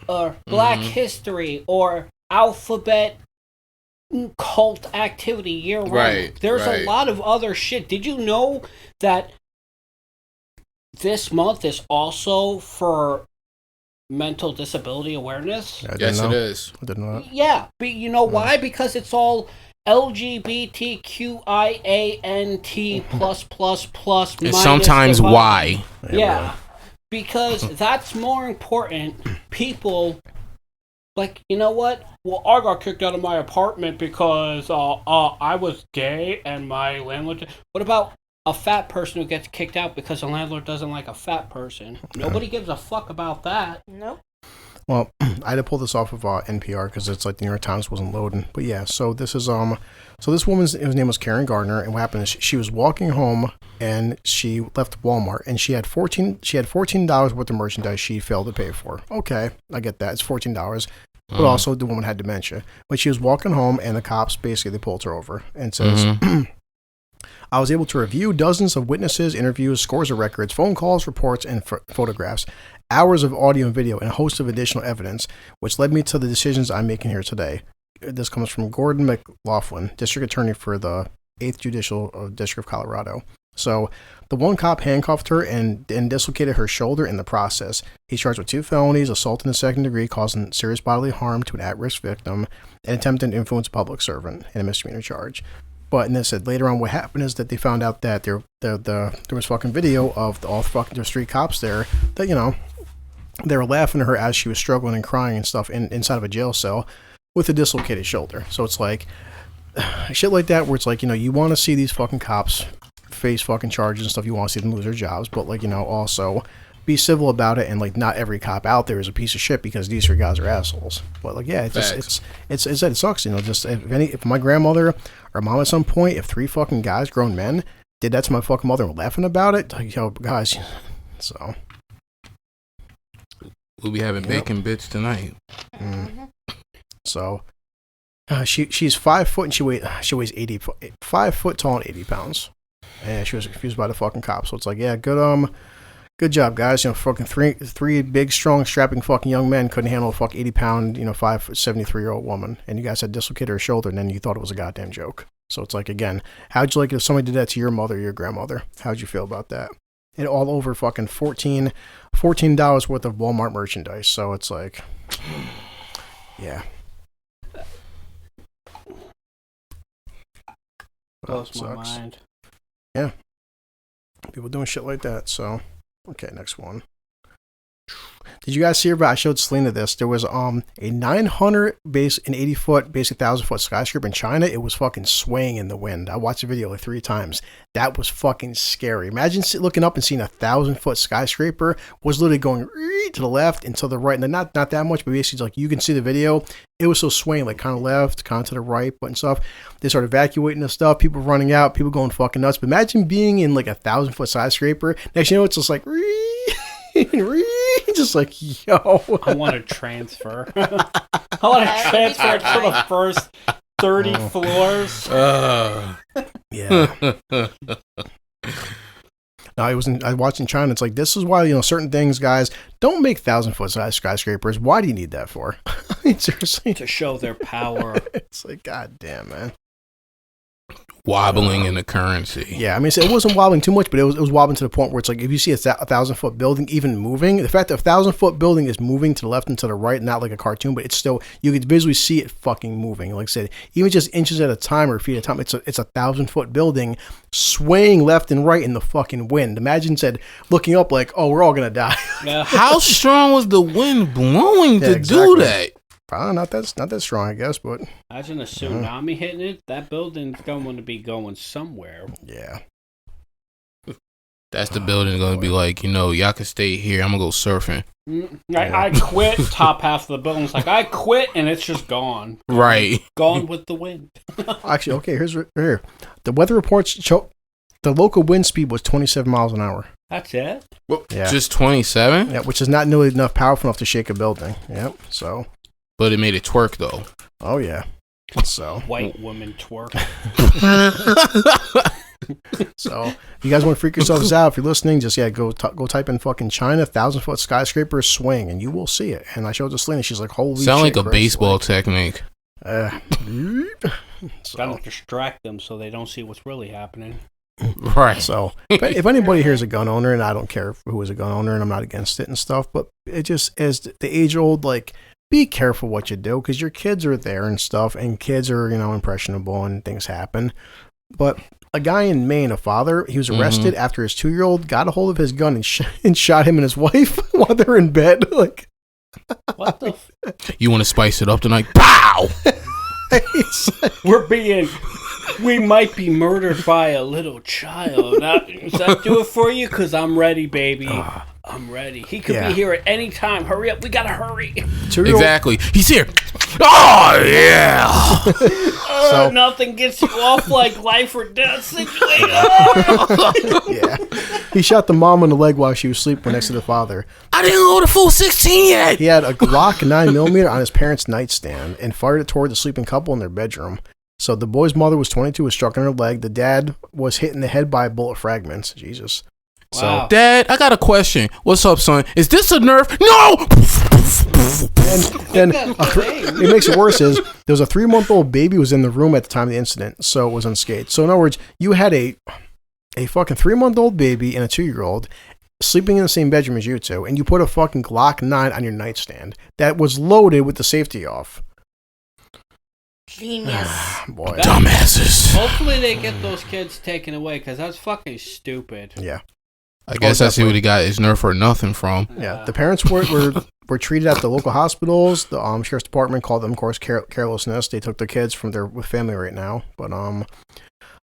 S4: or black history or alphabet cult activity year round. There's a lot of other shit. Did you know that this month is also for mental disability awareness?
S3: Yes, it is.
S2: I didn't know that.
S4: Yeah, but you know why? Because it's all LGBTQIANT+++.
S3: And sometimes Y.
S4: Yeah, because that's more important. People, like, you know what? Well, I got kicked out of my apartment because I was gay and my landlord. What about a fat person who gets kicked out because the landlord doesn't like a fat person? Nobody gives a fuck about that.
S1: Nope.
S2: Well, I had to pull this off of NPR because it's like the New York Times wasn't loading. But yeah, so this is so this woman's name was Karen Gardner, and what happened is she was walking home and she left Walmart and she had $14 worth of merchandise she failed to pay for. Okay, I get that. It's $14. But also the woman had dementia. But she was walking home and the cops basically they pulled her over and says I was able to review dozens of witnesses, interviews, scores of records, phone calls, reports, and photographs, hours of audio and video, and a host of additional evidence, which led me to the decisions I'm making here today. This comes from Gordon McLaughlin, District Attorney for the 8th Judicial District of Colorado. So, the one cop handcuffed her and dislocated her shoulder in the process. He's charged with 2 felonies, assault in the 2nd degree, causing serious bodily harm to an at-risk victim, and attempting to influence a public servant, and a misdemeanor charge. But, and they said later on what happened is that they found out that there was fucking video of there's 3 cops there that, they were laughing at her as she was struggling and crying and stuff inside of a jail cell with a dislocated shoulder. So it's like, shit like that where it's like, you want to see these fucking cops face fucking charges and stuff. You want to see them lose their jobs, but like, also be civil about it. And like, not every cop out there is a piece of shit because these 3 guys are assholes. But like, yeah, it sucks. Just if my grandmother or mom at some point, if 3 fucking guys, grown men, did that to my fucking mother and laughing about it, like, guys, so.
S3: We'll be having bacon bits tonight.
S2: So, she's 5 foot and she weighs 5 foot tall and 80 pounds. And she was confused by the fucking cops. So it's like, yeah, good job, guys. Fucking three big, strong, strapping fucking young men couldn't handle a fucking 80 pound, 5 foot 73-year-old woman. And you guys had dislocated her shoulder and then you thought it was a goddamn joke. So it's like, again, how'd you like it if somebody did that to your mother or your grandmother? How'd you feel about that? And all over fucking $14 worth of Walmart merchandise. So it's like, yeah.
S4: Blows my mind.
S2: Yeah. People doing shit like that. So, okay, next one. Did you guys see I showed Selena this. There was a 980 foot, basically 1,000 foot skyscraper in China. It was fucking swaying in the wind. I watched the video like 3 times. That was fucking scary. Imagine looking up and seeing 1,000 foot skyscraper was literally going to the left and to the right. And not that much, but basically like you can see the video. It was so swaying, like kind of left, kind of to the right, but and stuff. They started evacuating the stuff. People running out. People going fucking nuts. But imagine being in like 1,000 foot skyscraper. Next, you know, it's just like. Just like, yo.
S4: I want to transfer. I want to transfer to the first 30 floors.
S2: Yeah. No, I was watching China. It's like, this is why, you know, certain things, guys, don't make 1,000 foot skyscrapers. Why do you need that for? I mean, seriously.
S4: To show their power.
S2: It's like, god damn, man.
S3: Wobbling in the currency.
S2: Yeah, I mean, it wasn't wobbling too much, but it was wobbling to the point where it's like, if you see a 1,000 foot building even moving, the fact that a 1,000 foot building is moving to the left and to the right, not like a cartoon, but it's still, you can visually see it fucking moving. Like I said, even just inches at a time or feet at a time, it's a 1,000 foot building swaying left and right in the fucking wind. Imagine looking up like, oh, we're all gonna die.
S4: Yeah.
S3: How strong was the wind blowing to do that?
S2: Probably not that strong, I guess, but
S4: imagine a tsunami hitting it. That building's going to be going somewhere.
S2: Yeah.
S3: That's the building going to be like, you know, y'all can stay here. I'm going to go surfing.
S4: I quit. Top half of the building's like, I quit, and it's just gone.
S3: Right.
S4: Gone with the wind.
S2: Actually, okay, here. The weather reports show the local wind speed was 27 miles an hour.
S4: That's it?
S3: Well, yeah. Just 27?
S2: Yeah, which is not nearly powerful enough to shake a building. Yep, so...
S3: But it made it twerk, though.
S2: Oh, yeah. So
S4: white woman twerk.
S2: So, if you guys want to freak yourselves out, if you're listening, just go type in fucking China 1,000 foot skyscraper swing, and you will see it. And I showed it to Selena. She's like, "Holy shit!"
S3: Sound like a baseball technique.
S4: Gotta distract them so they don't see what's really happening.
S3: Right.
S2: So, if anybody here is a gun owner, and I don't care who is a gun owner, and I'm not against it and stuff, but it just is the age old like. Be careful what you do because your kids are there and stuff, and kids are, you know, impressionable and things happen. But a guy in Maine, a father, he was arrested after his 2-year-old got a hold of his gun and shot him and his wife while they're in bed. Like,
S4: what the?
S3: You want to spice it up tonight? Pow!
S4: We might be murdered by a little child. Does that do it for you? Because I'm ready, baby. I'm ready. He could be here at any time. Hurry up. We got to hurry.
S3: Exactly. He's here. Oh, yeah.
S2: So,
S4: nothing gets you off like life or death situation.
S2: Yeah. He shot the mom in the leg while she was sleeping next to the father.
S3: I didn't go to full 16 yet.
S2: He had a Glock 9mm on his parents' nightstand and fired it toward the sleeping couple in their bedroom. So the boy's mother was 22, was struck in her leg. The dad was hit in the head by bullet fragments. Jesus.
S4: Wow.
S3: So, Dad, I got a question. What's up, son? Is this a Nerf? No!
S2: And it makes it worse is there was a 3-month-old baby was in the room at the time of the incident, so it was unscathed. So in other words, you had a fucking 3-month-old baby and a 2-year-old sleeping in the same bedroom as you two, and you put a fucking Glock 9 on your nightstand that was loaded with the safety off.
S1: Genius.
S2: Boy.
S3: Dumbasses.
S4: Hopefully they get those kids taken away because that's fucking stupid.
S2: Yeah.
S3: I guess I see what he got his Nerf or nothing from.
S2: Yeah, the parents were treated at the local hospitals. The sheriff's department called them, of course, carelessness. They took their kids from their family right now. But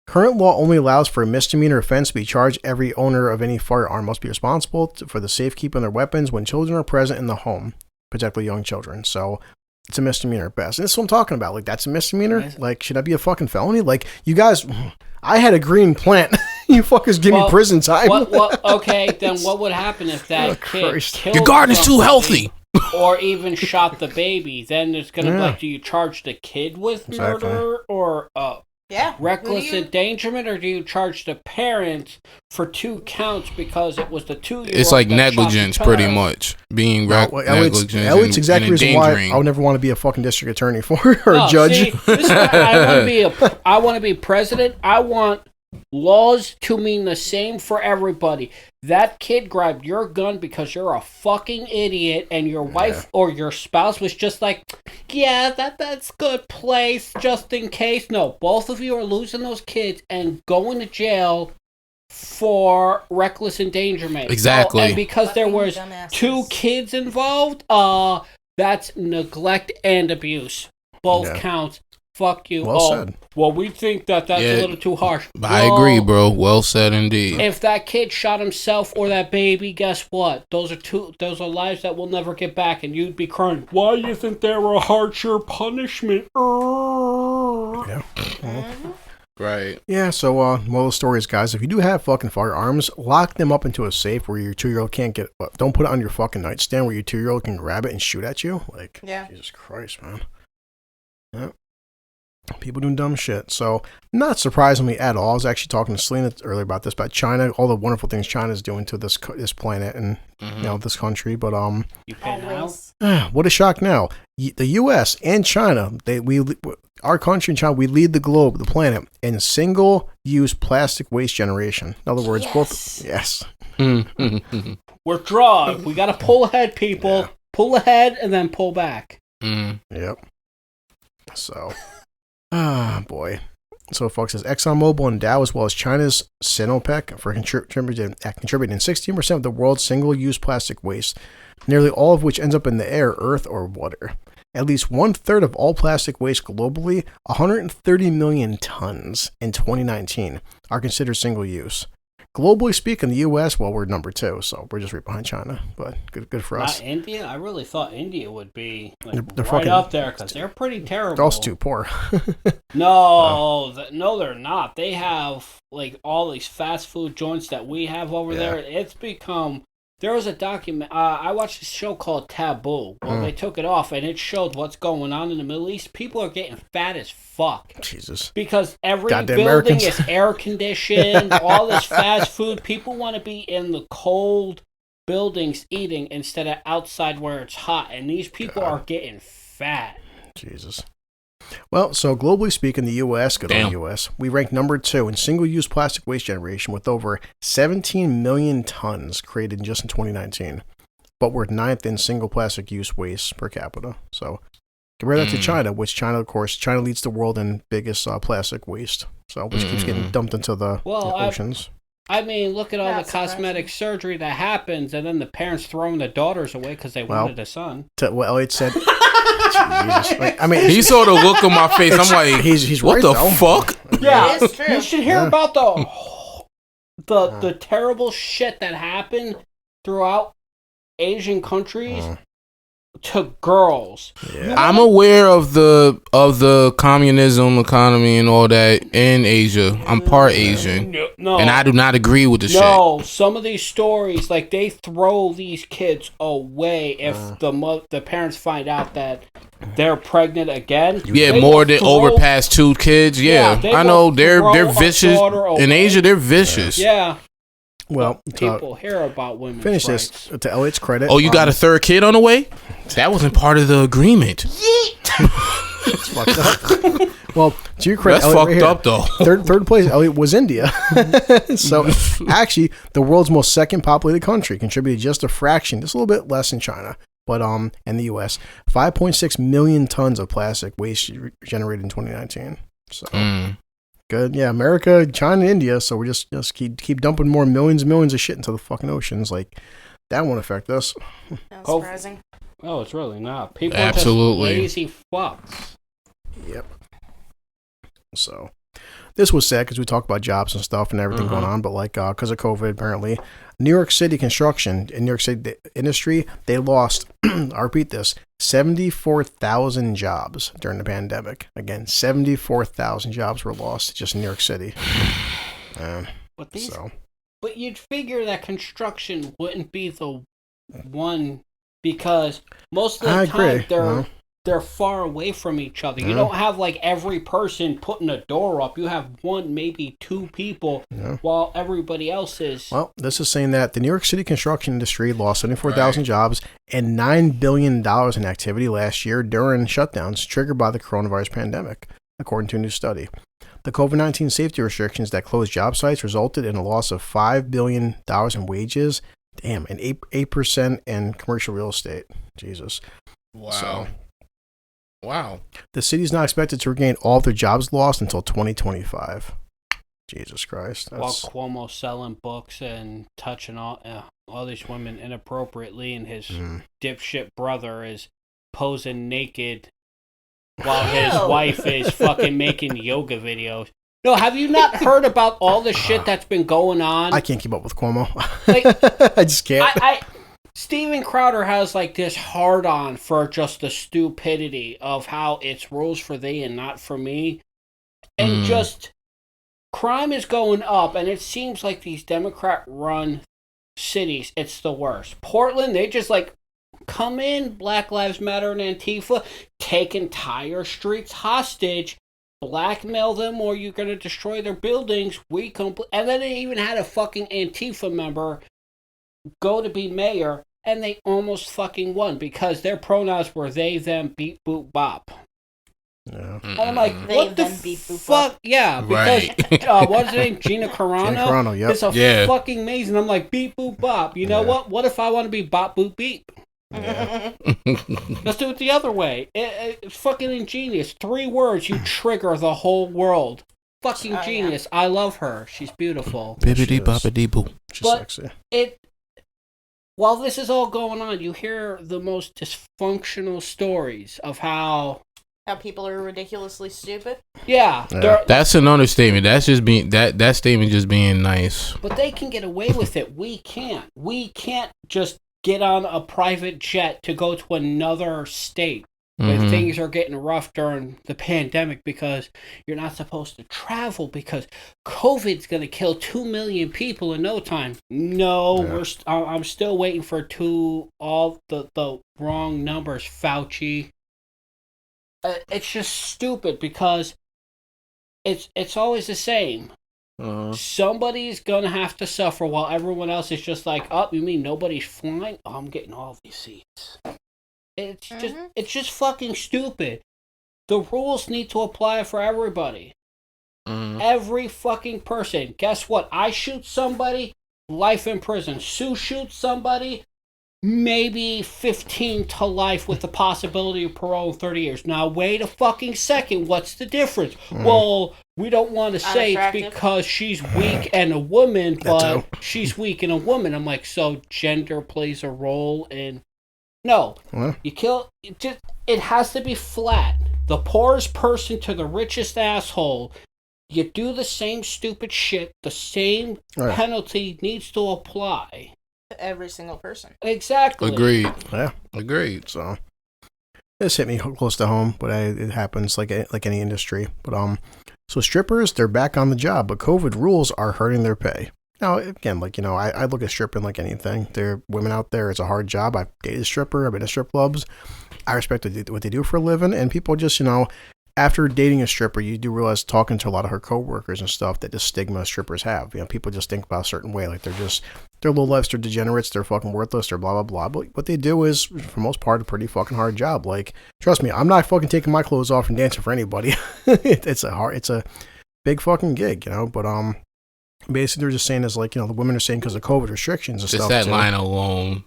S2: current law only allows for a misdemeanor offense to be charged. Every owner of any firearm must be responsible for the safekeeping of their weapons when children are present in the home, particularly young children. So it's a misdemeanor at best. And this is what I'm talking about. Like, that's a misdemeanor? Like, should that be a fucking felony? Like, you guys, I had a green plant. You fuckers give me prison time.
S4: Okay, then what would happen if that kid killed
S3: your garden is too healthy?
S4: Or even shot the baby? Then it's going to be like, do you charge the kid with murder or reckless endangerment? Or do you charge the parents for 2 counts because it was the 2-year-old?
S3: It's like negligence, pretty much. Being negligent.
S2: Elliot's exactly the reason why I would never want to be a fucking district attorney or a judge.
S4: See, this is why I want to be president. I want laws to mean the same for everybody. That kid grabbed your gun because you're a fucking idiot, and your wife or your spouse was just like, yeah, that's good place, just in case. No, both of you are losing those kids and going to jail for reckless endangerment.
S3: Exactly.
S4: And because there was 2 kids involved, that's neglect and abuse. Both counts. Fuck you.
S2: Well said.
S4: Well, we think that's a little too harsh.
S3: I agree, bro. Well said indeed.
S4: If that kid shot himself or that baby, guess what? Those are lives that we'll never get back, and you'd be crying, why isn't there a harsher punishment?
S2: Yeah.
S3: Right.
S2: Yeah, so moral of the story is, guys, if you do have fucking firearms, lock them up into a safe where your 2-year-old can't get. Don't put it on your fucking nightstand where your 2-year-old can grab it and shoot at you. Like, Jesus Christ, man. Yeah. People doing dumb shit. So, not surprisingly at all, I was actually talking to Selena earlier about this, about China, all the wonderful things China's doing to this planet and this country. But
S4: you pay now?
S2: What a shock! Now, the U.S. and China, our country and China, we lead the globe, the planet, in single-use plastic waste generation. In other words, both. Yes.
S4: We're drawn. We got to pull ahead, people. Yeah. Pull ahead and then pull back.
S2: Yep. So. Boy. So, folks, says ExxonMobil and Dow, as well as China's Sinopec, for contributing 16% of the world's single-use plastic waste, nearly all of which ends up in the air, earth, or water. At least 1/3 of all plastic waste globally, 130 million tons in 2019, are considered single-use. Globally speaking, the U.S., well, we're number 2, so we're just right behind China, but good for us.
S4: Not India? I really thought India would be they're right up there, because they're pretty terrible.
S2: They're also too poor.
S4: No, they're not. They have, all these fast food joints that we have over there. It's become... There was a document, I watched a show called Taboo. Well, they took it off, and it showed what's going on in the Middle East. People are getting fat as fuck.
S2: Jesus.
S4: Because every
S2: Goddamn
S4: building
S2: Americans.
S4: is air-conditioned, all this fast food. People want to be in the cold buildings eating instead of outside where it's hot. And these people are getting fat.
S2: Jesus. Well, so globally speaking, the U.S., good old U.S., we rank number 2 in single-use plastic waste generation with over 17 million tons created just in 2019. But we're 9th in single plastic use waste per capita. So compare that to China, which China leads the world in biggest plastic waste. So which keeps getting dumped into the oceans.
S4: I mean, look at all the cosmetic surgery that happens, and then the parents throwing the daughters away because they wanted a son.
S2: What Elliot said...
S3: he saw the look on my face. I'm like,
S2: he's
S3: what
S2: right,
S3: the
S2: though.
S3: fuck?
S4: Yeah, it's true. You should hear about the terrible shit that happened throughout Asian countries to girls.
S2: Yeah.
S3: I'm aware of the communism economy and all that in Asia. I'm part Asian, and I do not agree with the shit.
S4: No, some of these stories, they throw these kids away if the parents find out that they're pregnant again.
S3: Yeah, more than over past 2 kids. Yeah, I know they're vicious in Asia. They're vicious.
S4: Yeah.
S2: Well,
S4: people hear about women's
S2: finish
S4: rights.
S2: this to Elliot's credit.
S3: Oh, you got a 3rd kid on the way? That wasn't part of the agreement.
S2: It's fucked up. Well, to your credit,
S3: that's
S2: Elliot,
S3: fucked up though.
S2: Third place, Elliot, was India. So actually, the world's most second populated country, contributed just a fraction, just a little bit less than China, but and the U.S. 5.6 million tons of plastic waste generated in 2019. So. Good, yeah. America, China, India. So we just keep dumping more millions and millions of shit into the fucking oceans. That won't affect us.
S1: That's surprising.
S4: Oh, it's really not. People
S3: absolutely
S4: are just lazy fucks.
S2: Yep. So this was sad because we talked about jobs and stuff and everything going on, but because of COVID, apparently, New York City construction and New York City industry, they lost. I repeat this: 74,000 jobs during the pandemic. Again, 74,000 jobs were lost just in New York City.
S4: But you'd figure that construction wouldn't be the one because most of the time they're far away from each other. You don't have every person putting a door up. You have 1, maybe 2 people while everybody else is.
S2: Well, this is saying that the New York City construction industry lost 74,000 jobs and $9 billion in activity last year during shutdowns triggered by the coronavirus pandemic, according to a new study. The COVID-19 safety restrictions that closed job sites resulted in a loss of $5 billion in wages. Damn, and 8% in commercial real estate. Jesus.
S3: Wow.
S2: So,
S3: wow.
S2: The city's not expected to regain all of their jobs lost until 2025. Jesus Christ.
S4: While Cuomo's selling books and touching all these women inappropriately, and his dipshit brother is posing naked while his wife is fucking making yoga videos. No, have you not heard about all the shit that's been going on?
S2: I can't keep up with Cuomo.
S4: Like,
S2: I just can't.
S4: Steven Crowder has like this hard-on for just the stupidity of how it's rules for thee and not for me. And just crime is going up, and it seems like these Democrat-run cities, it's the worst. Portland, they just like come in, Black Lives Matter and Antifa, take entire streets hostage, blackmail them, or you're going to destroy their buildings. And then they even had a fucking Antifa member go to be mayor, and they almost fucking won because their pronouns were they, them, beep, boop, bop.
S2: Yeah.
S4: And I'm like, what the fuck? Yeah, because what's her name? Gina Carano?
S2: Gina Carano, yep.
S4: It's fucking amazing. I'm like, beep, boop, bop. You know what? What if I want to be bop, boop, beep?
S2: Yeah.
S4: Let's do it the other way. It's fucking ingenious. 3 words, you trigger the whole world. Fucking genius. Yeah. I love her. She's beautiful.
S3: Bibbidi boppity boo.
S2: She's sexy.
S4: While this is all going on, you hear the most dysfunctional stories of how
S1: people are ridiculously stupid.
S4: Yeah.
S3: That's an understatement. That's just being that statement just being nice.
S4: But they can get away with it. We can't. We can't just get on a private jet to go to another state when things are getting rough during the pandemic because you're not supposed to travel because COVID's going to kill 2 million people in no time. No, I'm still waiting for all the wrong numbers, Fauci. It's just stupid because it's always the same. Somebody's gonna have to suffer while everyone else is just like, oh, you mean nobody's flying? Oh, I'm getting all these seats. It's just fucking stupid. The rules need to apply for everybody. Every fucking person. Guess what? I shoot somebody, life in prison. Sue shoots somebody, maybe 15 to life with the possibility of parole in 30 years. Now, wait a fucking second. What's the difference? Well, we don't want to say it's because she's weak and a woman, but she's weak and a woman. I'm like, so gender plays a role in... No. You kill... It has to be flat. The poorest person to the richest asshole. You do the same stupid shit. The same penalty needs to apply.
S1: Every single person.
S4: Exactly.
S3: Agreed.
S2: Yeah.
S3: Agreed.
S2: So this hit me close to home, but it happens like any industry. But so strippers, they're back on the job, but COVID rules are hurting their pay. Now, again, I look at stripping like anything. There are women out there. It's a hard job. I've dated a stripper. I've been to strip clubs. I respect what they do for a living, and people just, after dating a stripper, you do realize talking to a lot of her coworkers and stuff that the stigma strippers have. People just think about a certain way, like they're low lives, they're degenerates, they're fucking worthless, they're blah blah blah. But what they do is, for the most part, a pretty fucking hard job. Like, trust me, I'm not fucking taking my clothes off and dancing for anybody. It's a big fucking gig, But basically, they're just saying is the women are saying because of COVID restrictions and
S3: just
S2: stuff.
S3: Just that line alone.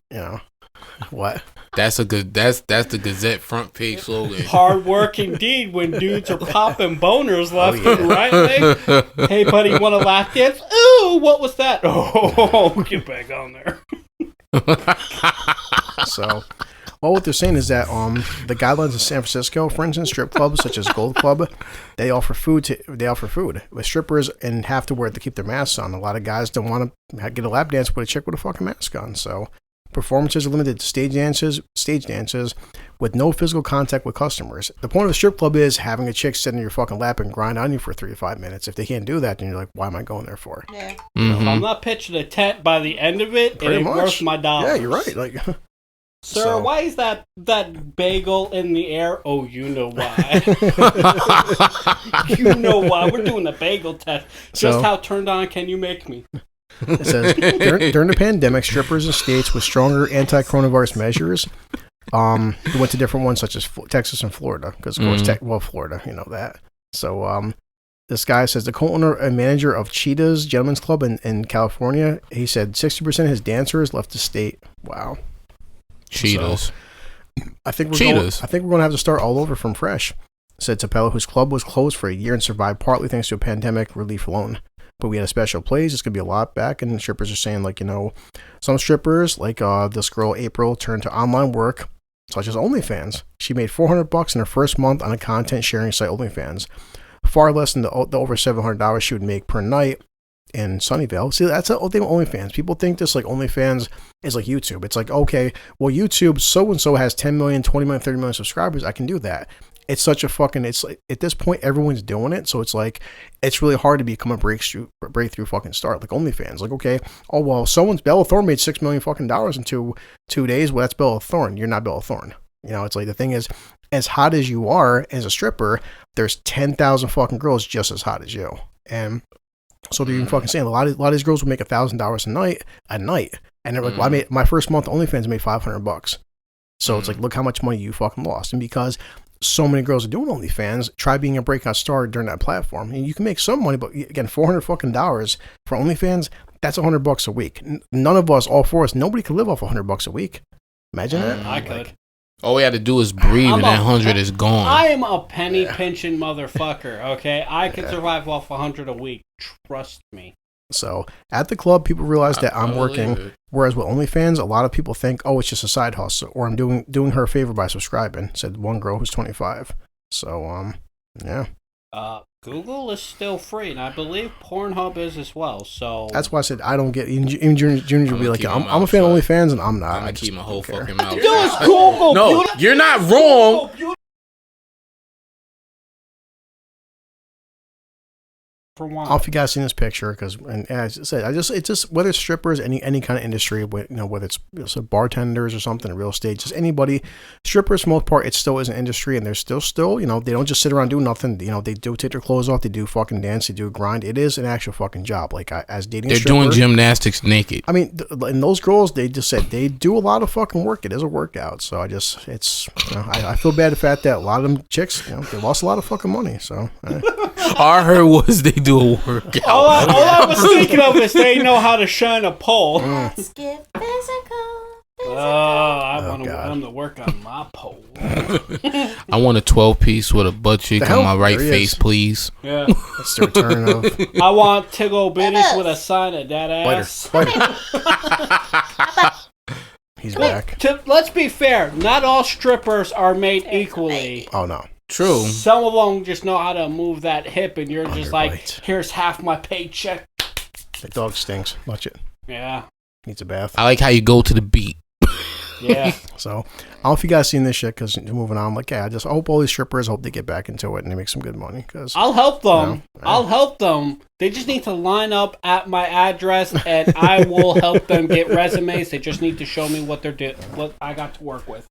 S2: What?
S3: That's the Gazette front page slogan.
S4: Hard work indeed when dudes are popping boners left and right. Hey, buddy, you want to lap dance? Ooh, what was that? Oh, get back on there.
S2: So, what they're saying is that the guidelines in San Francisco, for instance, strip clubs such as Gold Club, they offer food with strippers and have to keep their masks on. A lot of guys don't want to get a lap dance with a chick with a fucking mask on. So performances are limited to stage dances with no physical contact with customers. The point of a strip club is having a chick sit in your fucking lap and grind on you for 3 to 5 minutes. If they can't do that, then you're like, why am I going there for?
S1: Yeah.
S4: If I'm not pitching a tent by the end of it, it ain't worth my dollars.
S2: Yeah, you're right.
S4: Sir, why is that bagel in the air? Oh, you know why. You know why. We're doing a bagel test. Just how turned on can you make me?
S2: It says, during the pandemic, strippers in states with stronger anti-coronavirus measures went to different ones such as Texas and Florida. Because, of course, Florida, that. So, This guy says the co-owner and manager of Cheetah's Gentlemen's Club in California. He said 60% of his dancers left the state. Wow.
S3: Cheetahs.
S2: So, I think we're going to have to start all over from fresh. Said Tapello, whose club was closed for a year and survived partly thanks to a pandemic relief alone. But we had a special place. It's going to be a lot back. And the strippers are saying, like, some strippers, like this girl April, turned to online work, such as OnlyFans. She made $400 in her first month on a content sharing site, OnlyFans. Far less than the over $700 she would make per night in Sunnyvale. See, that's the thing with OnlyFans. People think this like OnlyFans is like YouTube. It's like, okay, well, YouTube so-and-so has 10 million, 20 million, 30 million subscribers. I can do that. It's such a fucking, it's like, at this point, everyone's doing it. So it's like, it's really hard to become a breakthrough fucking start. Like OnlyFans. Like, okay, oh, well, Bella Thorne made $6 million fucking dollars in two days. Well, that's Bella Thorne. You're not Bella Thorne. It's like, the thing is, as hot as you are as a stripper, there's 10,000 fucking girls just as hot as you. And so they're even fucking saying a lot of these girls will make $1,000 a night. And they're like, well, I made my first month OnlyFans made $500. So it's like, look how much money you fucking lost. And because so many girls are doing OnlyFans, try being a breakout star during that platform. And you can make some money, but again, $400 fucking dollars for OnlyFans, that's $100 a week. None of us, all four of us, nobody could live off $100 a week. Imagine that.
S4: I could.
S3: All we had to do is breathe, and that 100 is gone.
S4: I am a penny pinching motherfucker. Okay, I can survive off 100 a week. Trust me.
S2: So at the club, people realize that I'm working. Whereas with OnlyFans, a lot of people think, oh, it's just a side hustle, or I'm doing her a favor by subscribing. Said one girl who's 25. So yeah.
S4: Google is still free, and I believe Pornhub is as well. So
S2: that's why I said I don't get. Even Junior will be like, I'm a fan of OnlyFans, and I'm not.
S3: I keep my whole fucking mouth.
S4: Google.
S3: No, you're not wrong.
S2: I don't know if you guys seen this picture, because as I said, it's just whether it's strippers, any kind of industry, whether it's bartenders or something, real estate, just anybody. Strippers, for the most part, it still is an industry, and they're still they don't just sit around doing nothing. They do take their clothes off, they do fucking dance, they do grind. It is an actual fucking job. Like as dating,
S3: they're doing gymnastics naked.
S2: I mean, and those girls, they just said they do a lot of fucking work. It is a workout. So I feel bad the fact that a lot of them chicks, they lost a lot of fucking money. So.
S3: All I heard was they do a workout.
S4: All I was thinking of is they know how to shine a pole.
S1: Let's get physical.
S4: I want to work on my pole.
S3: I want a 12-piece with a butt cheek on my right face, please.
S4: Yeah.
S2: That's the return of.
S4: I want Tiggle Bitties with a sign of that ass.
S2: Spider. He's back.
S4: Let's be fair. Not all strippers are made equally.
S2: Oh, no.
S3: True.
S4: Some of them just know how to move that hip, and you're just like,
S2: right.
S4: Here's half my paycheck.
S2: The dog stinks. Watch it.
S4: Yeah.
S2: Needs a bath.
S3: I like how you go to the beat.
S4: Yeah.
S2: So, I don't know if you guys seen this shit, because moving on, I'm like, I hope all these strippers, hope they get back into it and they make some good money. Cause,
S4: I'll help them. I'll help them. They just need to line up at my address, and I will help them get resumes. They just need to show me what what I got to work with.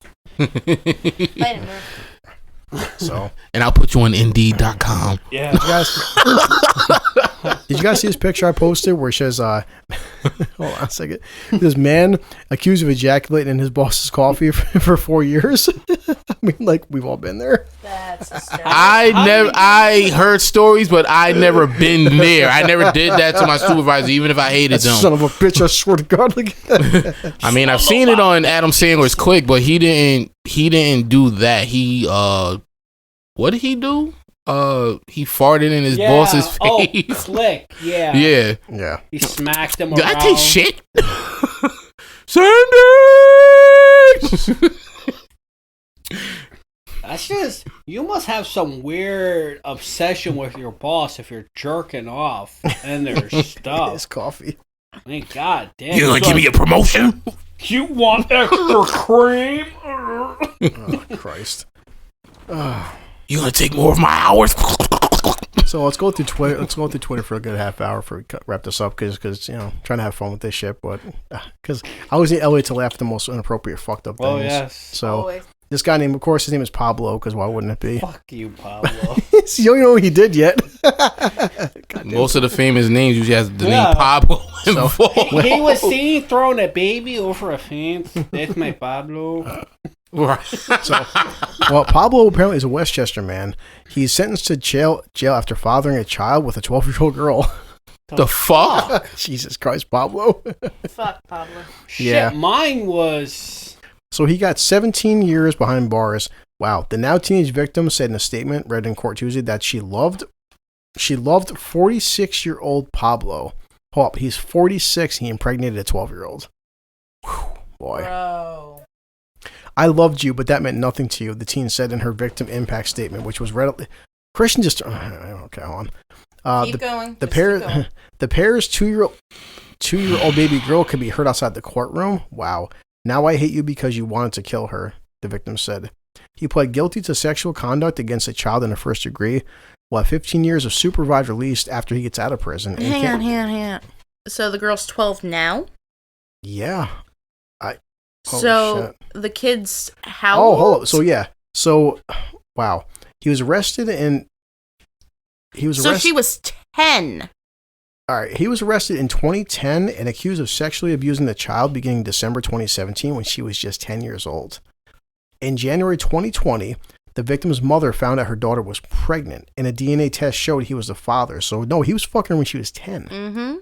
S2: So,
S3: and I'll put you on Indeed.com.
S4: Yeah.
S2: Did you guys see this picture I posted where it says, hold on a second, this man accused of ejaculating in his boss's coffee for 4 years? I mean, like, we've all been there.
S1: That's hysterical.
S3: I heard stories, but I never been there. I never did that to my supervisor, even if I hated them.
S2: Son of a bitch, I swear to God.
S3: I mean, I've seen it on Adam Sandler's Click, but he didn't do that. He what did he do? He farted in his boss's face.
S4: Oh, Click. Yeah.
S2: Yeah.
S4: He smacked him
S3: Did
S4: around.
S3: I take shit? Sandy!
S4: That's just, you must have some weird obsession with your boss if you're jerking off and their stuff.
S2: His coffee.
S4: I mean, God damn.
S3: You gonna give me a promotion?
S4: You want extra cream?
S2: Oh, Christ.
S3: You gonna take more of my hours?
S2: So let's go through Twitter. Let's go through Twitter for a good half hour for we wrap this up, because trying to have fun with this shit, but because I always need Elliot to laugh at the most inappropriate, fucked up things.
S4: Oh yes.
S2: So
S1: Always.
S2: this guy his name is Pablo, because why wouldn't it be?
S4: Fuck you, Pablo.
S2: So you don't know what he did yet.
S3: Most of the famous names usually has the name Pablo involved.
S4: He was seen throwing a baby over a fence. That's my Pablo.
S3: Right.
S2: So, well, Pablo apparently is a Westchester man. He's sentenced to jail after fathering a child with a 12-year-old girl.
S3: The fuck?
S2: Jesus Christ, Pablo.
S1: Fuck, Pablo.
S2: Yeah.
S4: Shit, mine was...
S2: So he got 17 years behind bars. Wow. The now teenage victim said in a statement read in court Tuesday that she loved 46-year-old Pablo. Hold up, he's 46. He impregnated a 12-year-old. Boy.
S1: Bro.
S2: I loved you, but that meant nothing to you, the teen said in her victim impact statement, which was readily... Christian just... Okay, hold on.
S1: Keep going.
S2: The pair's two-year-old baby girl could be heard outside the courtroom. Wow. Now I hate you because you wanted to kill her, the victim said. He pled guilty to sexual conduct against a child in the first degree, while 15 years of supervised release after he gets out of prison.
S1: Hang on. So the girl's 12 now?
S2: Yeah.
S1: So the kid's how
S2: old?
S1: hold
S2: up. So yeah. So, wow. He was arrested in...
S1: So she was 10.
S2: All right. He was arrested in 2010 and accused of sexually abusing the child beginning December 2017 when she was just 10 years old. In January 2020, the victim's mother found out her daughter was pregnant, and a DNA test showed he was the father. So, no, he was fucking her when she was 10.
S1: Mm-hmm.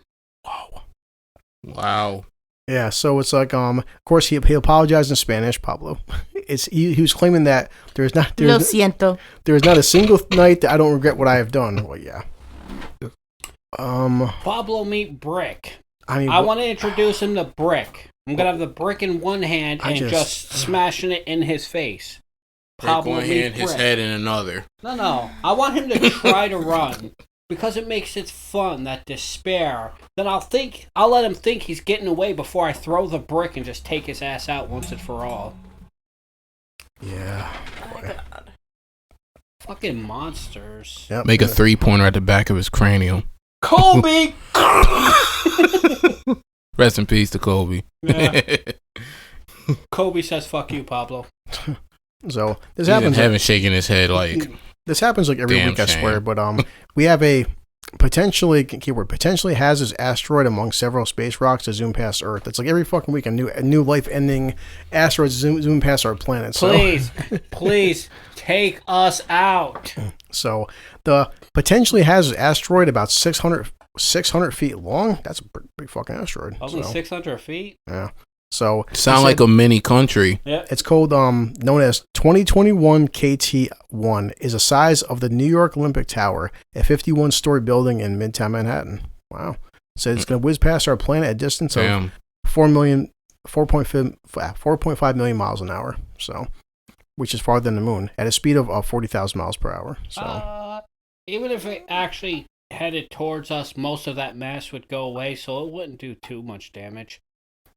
S3: Wow.
S2: Yeah, so it's like, of course, he apologized in Spanish, Pablo. He was claiming that lo
S1: siento.
S2: There is not a single night that I don't regret what I have done. Well, yeah.
S4: Pablo meet Brick.
S2: I
S4: want to introduce him to Brick. I'm going to have the brick in one hand and just smashing it in his face.
S3: Brick one hand, his head in another.
S4: No. I want him to try to run. Because it makes it fun, that despair. Then I'll let him think he's getting away before I throw the brick and just take his ass out once and for all.
S2: Yeah.
S1: Oh my God.
S4: Fucking monsters.
S3: Yep. Make a 3-pointer at the back of his cranium.
S4: Kobe!
S3: Rest in peace to Kobe.
S4: Yeah. Kobe says, fuck you, Pablo.
S2: So, this
S3: He's
S2: happens.
S3: in heaven shaking his head like...
S2: This happens like every week, I swear. But we have a potentially hazardous asteroid among several space rocks to zoom past Earth. It's like every fucking week a new life-ending asteroid zoom past our planet.
S4: Please take us out.
S2: So the potentially hazardous asteroid about 600 feet long. That's a big fucking asteroid.
S4: Only 600 feet.
S2: Yeah. So
S3: sound like a mini country.
S4: Yeah.
S2: It's called known as 2021 KT1. Is the size of the New York Olympic Tower, a 51-story building in Midtown Manhattan. Wow. So it's going to whiz past our planet at a distance of 4.5 million miles an hour. So, which is farther than the moon at a speed of 40,000 miles per hour. So,
S4: even if it actually headed towards us, most of that mass would go away, so it wouldn't do too much damage.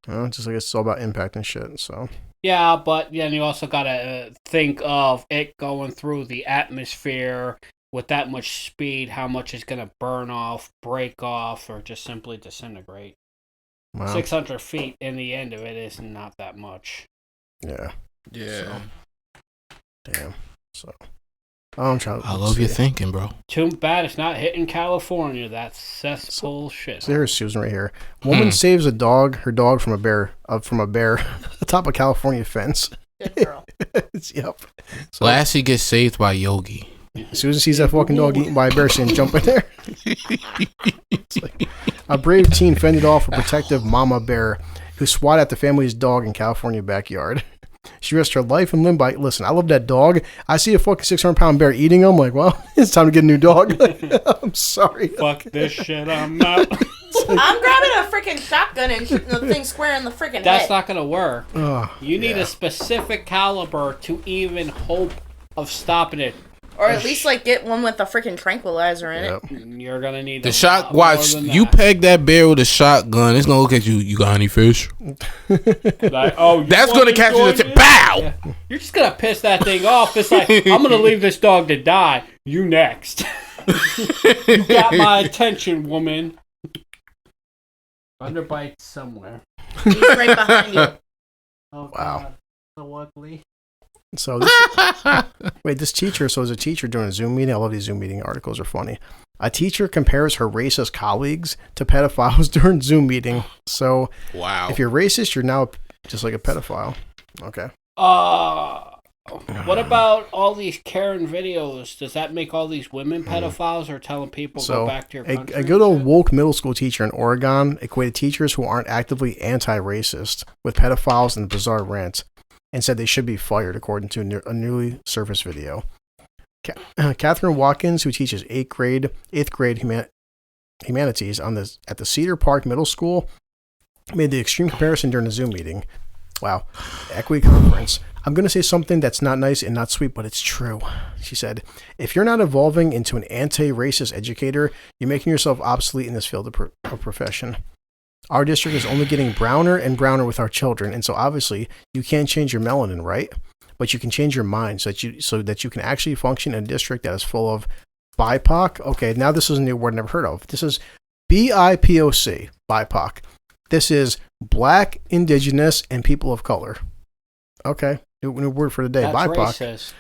S2: Just like it's all about impact and shit. So
S4: yeah, but then you also gotta think of it going through the atmosphere with that much speed. How much is gonna burn off, break off, or just simply disintegrate? Wow. 600 feet in the end of it is not that much.
S2: Yeah.
S3: Yeah.
S2: Damn. So. I'm trying to
S3: I love your thinking, bro.
S4: Too bad it's not hitting California. That's cesspool shit.
S2: So here's Susan right here. Woman saves her dog from a bear atop a California fence.
S1: Good girl.
S2: Yep. So,
S3: Lassie gets saved by Yogi.
S2: Susan sees that fucking dog eaten by a bear, and jump in there. It's like, a brave teen fended off a protective mama bear who swatted at the family's dog in California backyard. She risked her life and limb by, listen, I love that dog. I see a fucking 600-pound bear eating him. Like, well, it's time to get a new dog. I'm sorry.
S4: Fuck this shit. I'm out.
S1: I'm grabbing a freaking shotgun and shooting the thing square in the freaking head.
S4: That's not going to work. You need a specific caliber to even hope of stopping it.
S1: Or at least, like, get one with a freaking tranquilizer in it.
S4: You're going to need
S3: the shot. Watch, you peg that bear with a shotgun. It's going to look at you. You got any fish?
S4: Like,
S3: that's going to catch you. Bow!
S4: Yeah. You're just going to piss that thing off. It's like, I'm going to leave this dog to die. You next. You got my attention, woman. Underbite somewhere.
S1: He's right behind you.
S4: Oh,
S2: wow.
S4: God. So ugly.
S2: So this teacher, so as a teacher doing a Zoom meeting, I love these Zoom meeting articles, are funny. A teacher compares her racist colleagues to pedophiles during Zoom meeting. So
S3: wow.
S2: If you're racist, you're now just like a pedophile. Okay.
S4: What about all these Karen videos? Does that make all these women pedophiles or telling people go back to your country?
S2: A good old woke middle school teacher in Oregon equated teachers who aren't actively anti-racist with pedophiles in a bizarre rant and said they should be fired, according to a newly surfaced video. Catherine Watkins, who teaches 8th grade humanities at the Cedar Park Middle School, made the extreme comparison during a Zoom meeting. Wow. Equity conference. I'm going to say something that's not nice and not sweet, but it's true. She said, if you're not evolving into an anti-racist educator, you're making yourself obsolete in this field of profession. Our district is only getting browner and browner with our children, and so obviously you can't change your melanin, right? But you can change your mind so that you can actually function in a district that is full of BIPOC. Okay, now this is a new word I've never heard of. This is BIPOC, BIPOC. This is Black, Indigenous, and People of Color. Okay, new word for the day.
S4: That's
S2: BIPOC.
S4: Racist.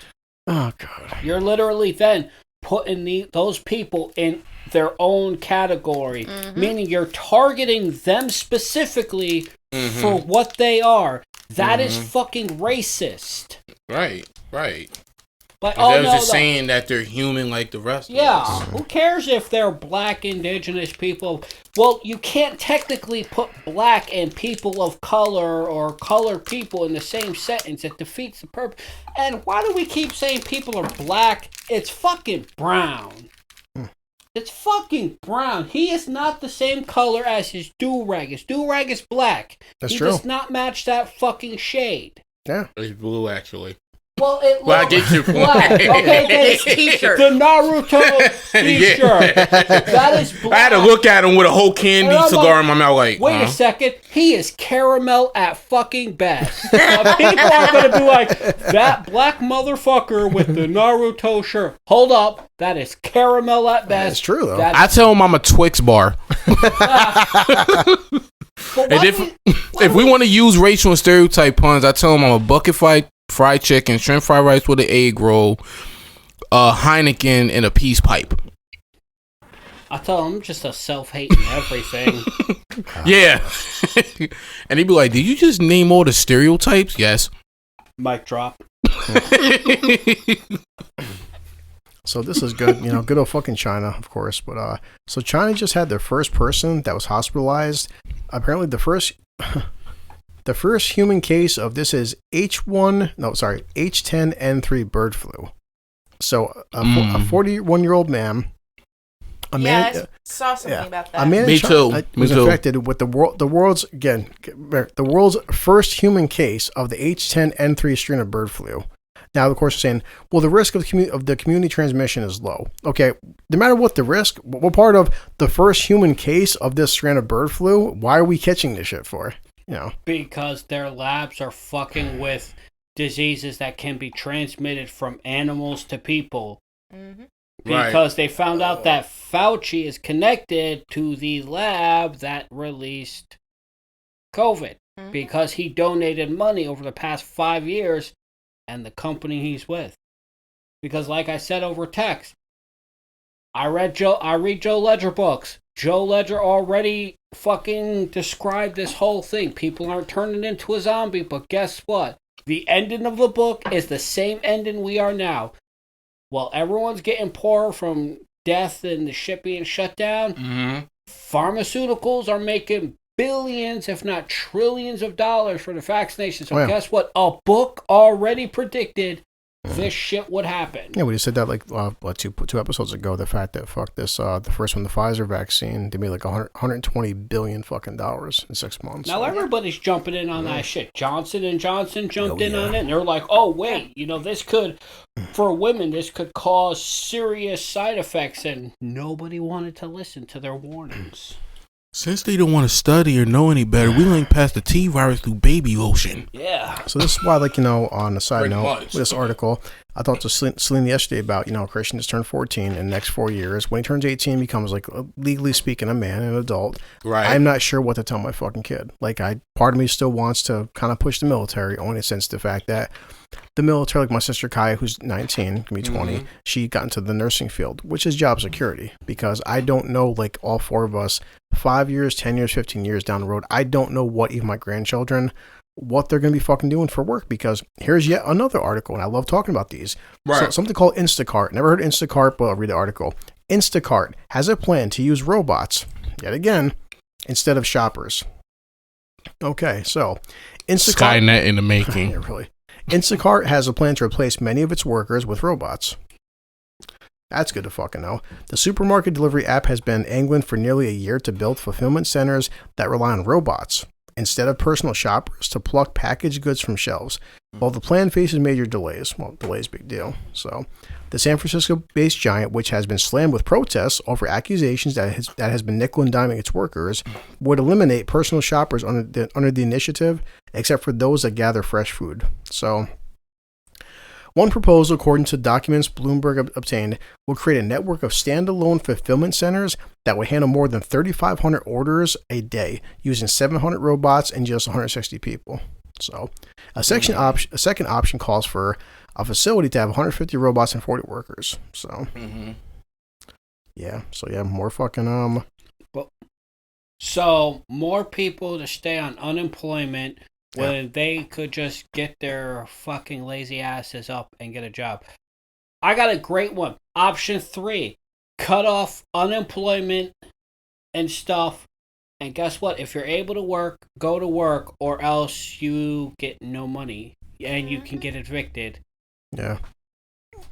S2: Oh God.
S4: You're literally then putting those people in their own category, meaning you're targeting them specifically for what they are. That is fucking racist.
S3: Right.
S4: But
S3: they're just saying that they're human like the rest of us.
S4: Who cares if they're Black, Indigenous people? Well, you can't technically put Black and people of color or colored people in the same sentence. It defeats the purpose. And why do we keep saying people are Black? It's fucking brown. It's fucking brown. He is not the same color as his do-rag. His do-rag is black.
S2: That's
S4: he
S2: true.
S4: does not match that fucking shade.
S2: Yeah.
S3: It's blue, actually.
S4: Well, it
S3: Well, I get your point.
S4: black. Okay, then
S1: His t-shirt.
S4: the Naruto t-shirt. That is black.
S3: I had to look at him with a whole candy
S4: And I'm
S3: cigar
S4: like,
S3: in my mouth like,
S4: wait a second. He is caramel at fucking best. Now, people are going to be like, that black motherfucker with the Naruto shirt. Hold up. That is caramel at best.
S2: That's true, though.
S3: I tell him I'm a Twix bar. And if we want to use racial and stereotype puns, I tell him I'm a bucket fried chicken, shrimp fried rice with an egg roll, Heineken, and a peace pipe.
S4: I tell him I'm just a self-hating everything.
S3: Yeah. And he'd be like, did you just name all the stereotypes? Yes.
S4: Mic drop.
S2: So this is good, good old fucking China, of course. But so China just had their first person that was hospitalized. Apparently, the first human case of this is H10N3 bird flu. So a 41-year-old man.
S1: I saw something about that.
S2: A man
S3: Me too.
S2: Was infected with the world's first human case of the H10N3 strain of bird flu. Now, of course, they're saying, well, the risk of the community transmission is low. Okay, no matter what the risk, what part of the first human case of this strain of bird flu, why are we catching this shit for?
S4: Because their labs are fucking with diseases that can be transmitted from animals to people. Because they found out that Fauci is connected to the lab that released COVID. Because he donated money over the past 5 years and the company he's with. Because like I said over text, I read Joe Ledger books. Joe Ledger already fucking described this whole thing. People aren't turning into a zombie, but guess what? The ending of the book is the same ending we are now. While everyone's getting poorer from death and the shit being shut down, pharmaceuticals are making billions, if not trillions of dollars for the vaccination. So guess what? A book already predicted this shit would happen.
S2: Yeah, we just said that like two episodes ago. The fact that the first one, the Pfizer vaccine, they made like $120 billion fucking dollars in 6 months.
S4: Now everybody's jumping in on that shit. Johnson & Johnson jumped in on it, and they're like, "Oh wait, this could, for women, this could cause serious side effects," and nobody wanted to listen to their warnings.
S3: Since they don't want to study or know any better, we link past the T virus through baby lotion.
S4: Yeah.
S2: So this is why, on the side note, with this article, I talked to Celine yesterday about, Christian just turned 14 in the next 4 years. When he turns 18, he becomes, legally speaking, a man, an adult.
S3: Right.
S2: I'm not sure what to tell my fucking kid. Part of me still wants to kind of push the military, only since the fact that the military, like my sister Kaya, who's 19, can be 20, she got into the nursing field, which is job security, because I don't know, all four of us, 5 years, 10 years, 15 years down the road, I don't know what even my grandchildren what they're going to be fucking doing for work, because here's yet another article, and I love talking about these.
S3: Right.
S2: So, something called Instacart. Never heard of Instacart, but I'll read the article. Instacart has a plan to use robots, yet again, instead of shoppers. Okay, so Instacart...
S3: Skynet in the making.
S2: Yeah, really. Instacart has a plan to replace many of its workers with robots. That's good to fucking know. The supermarket delivery app has been angling for nearly a year to build fulfillment centers that rely on robots instead of personal shoppers to pluck packaged goods from shelves. While the plan faces major delays, delays big deal. So, the San Francisco-based giant, which has been slammed with protests over accusations that has been nickel and diming its workers, would eliminate personal shoppers under the initiative, except for those that gather fresh food. So, one proposal, according to documents Bloomberg obtained, will create a network of standalone fulfillment centers that will handle more than 3,500 orders a day, using 700 robots and just 160 people. So, a second option calls for a facility to have 150 robots and 40 workers. So, more fucking
S4: So more people to stay on unemployment when they could just get their fucking lazy asses up and get a job. I got a great one. Option 3, cut off unemployment and stuff. And guess what? If you're able to work, go to work, or else you get no money and you can get evicted.
S2: Yeah.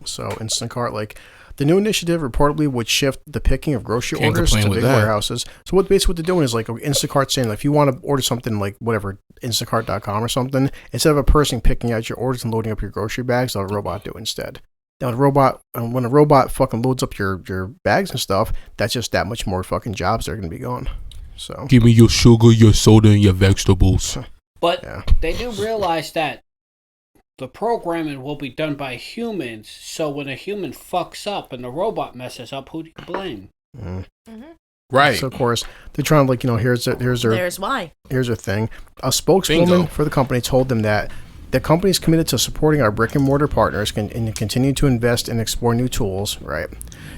S2: So Instacart, the new initiative reportedly would shift the picking of grocery orders to big warehouses. So what they're doing is Instacart saying, if you want to order something Instacart.com or something, instead of a person picking out your orders and loading up your grocery bags, they'll have a robot do it instead. Now when a robot fucking loads up your bags and stuff, that's just that much more fucking jobs that are going to be gone. So
S3: give me your sugar, your soda, and your vegetables.
S4: But they do realize that the programming will be done by humans, so when a human fucks up and the robot messes up, who do you blame?
S3: Right.
S2: So of course they're trying to here's their thing. A spokeswoman for the company told them that the company is committed to supporting our brick and mortar partners and continue to invest and explore new tools. Right.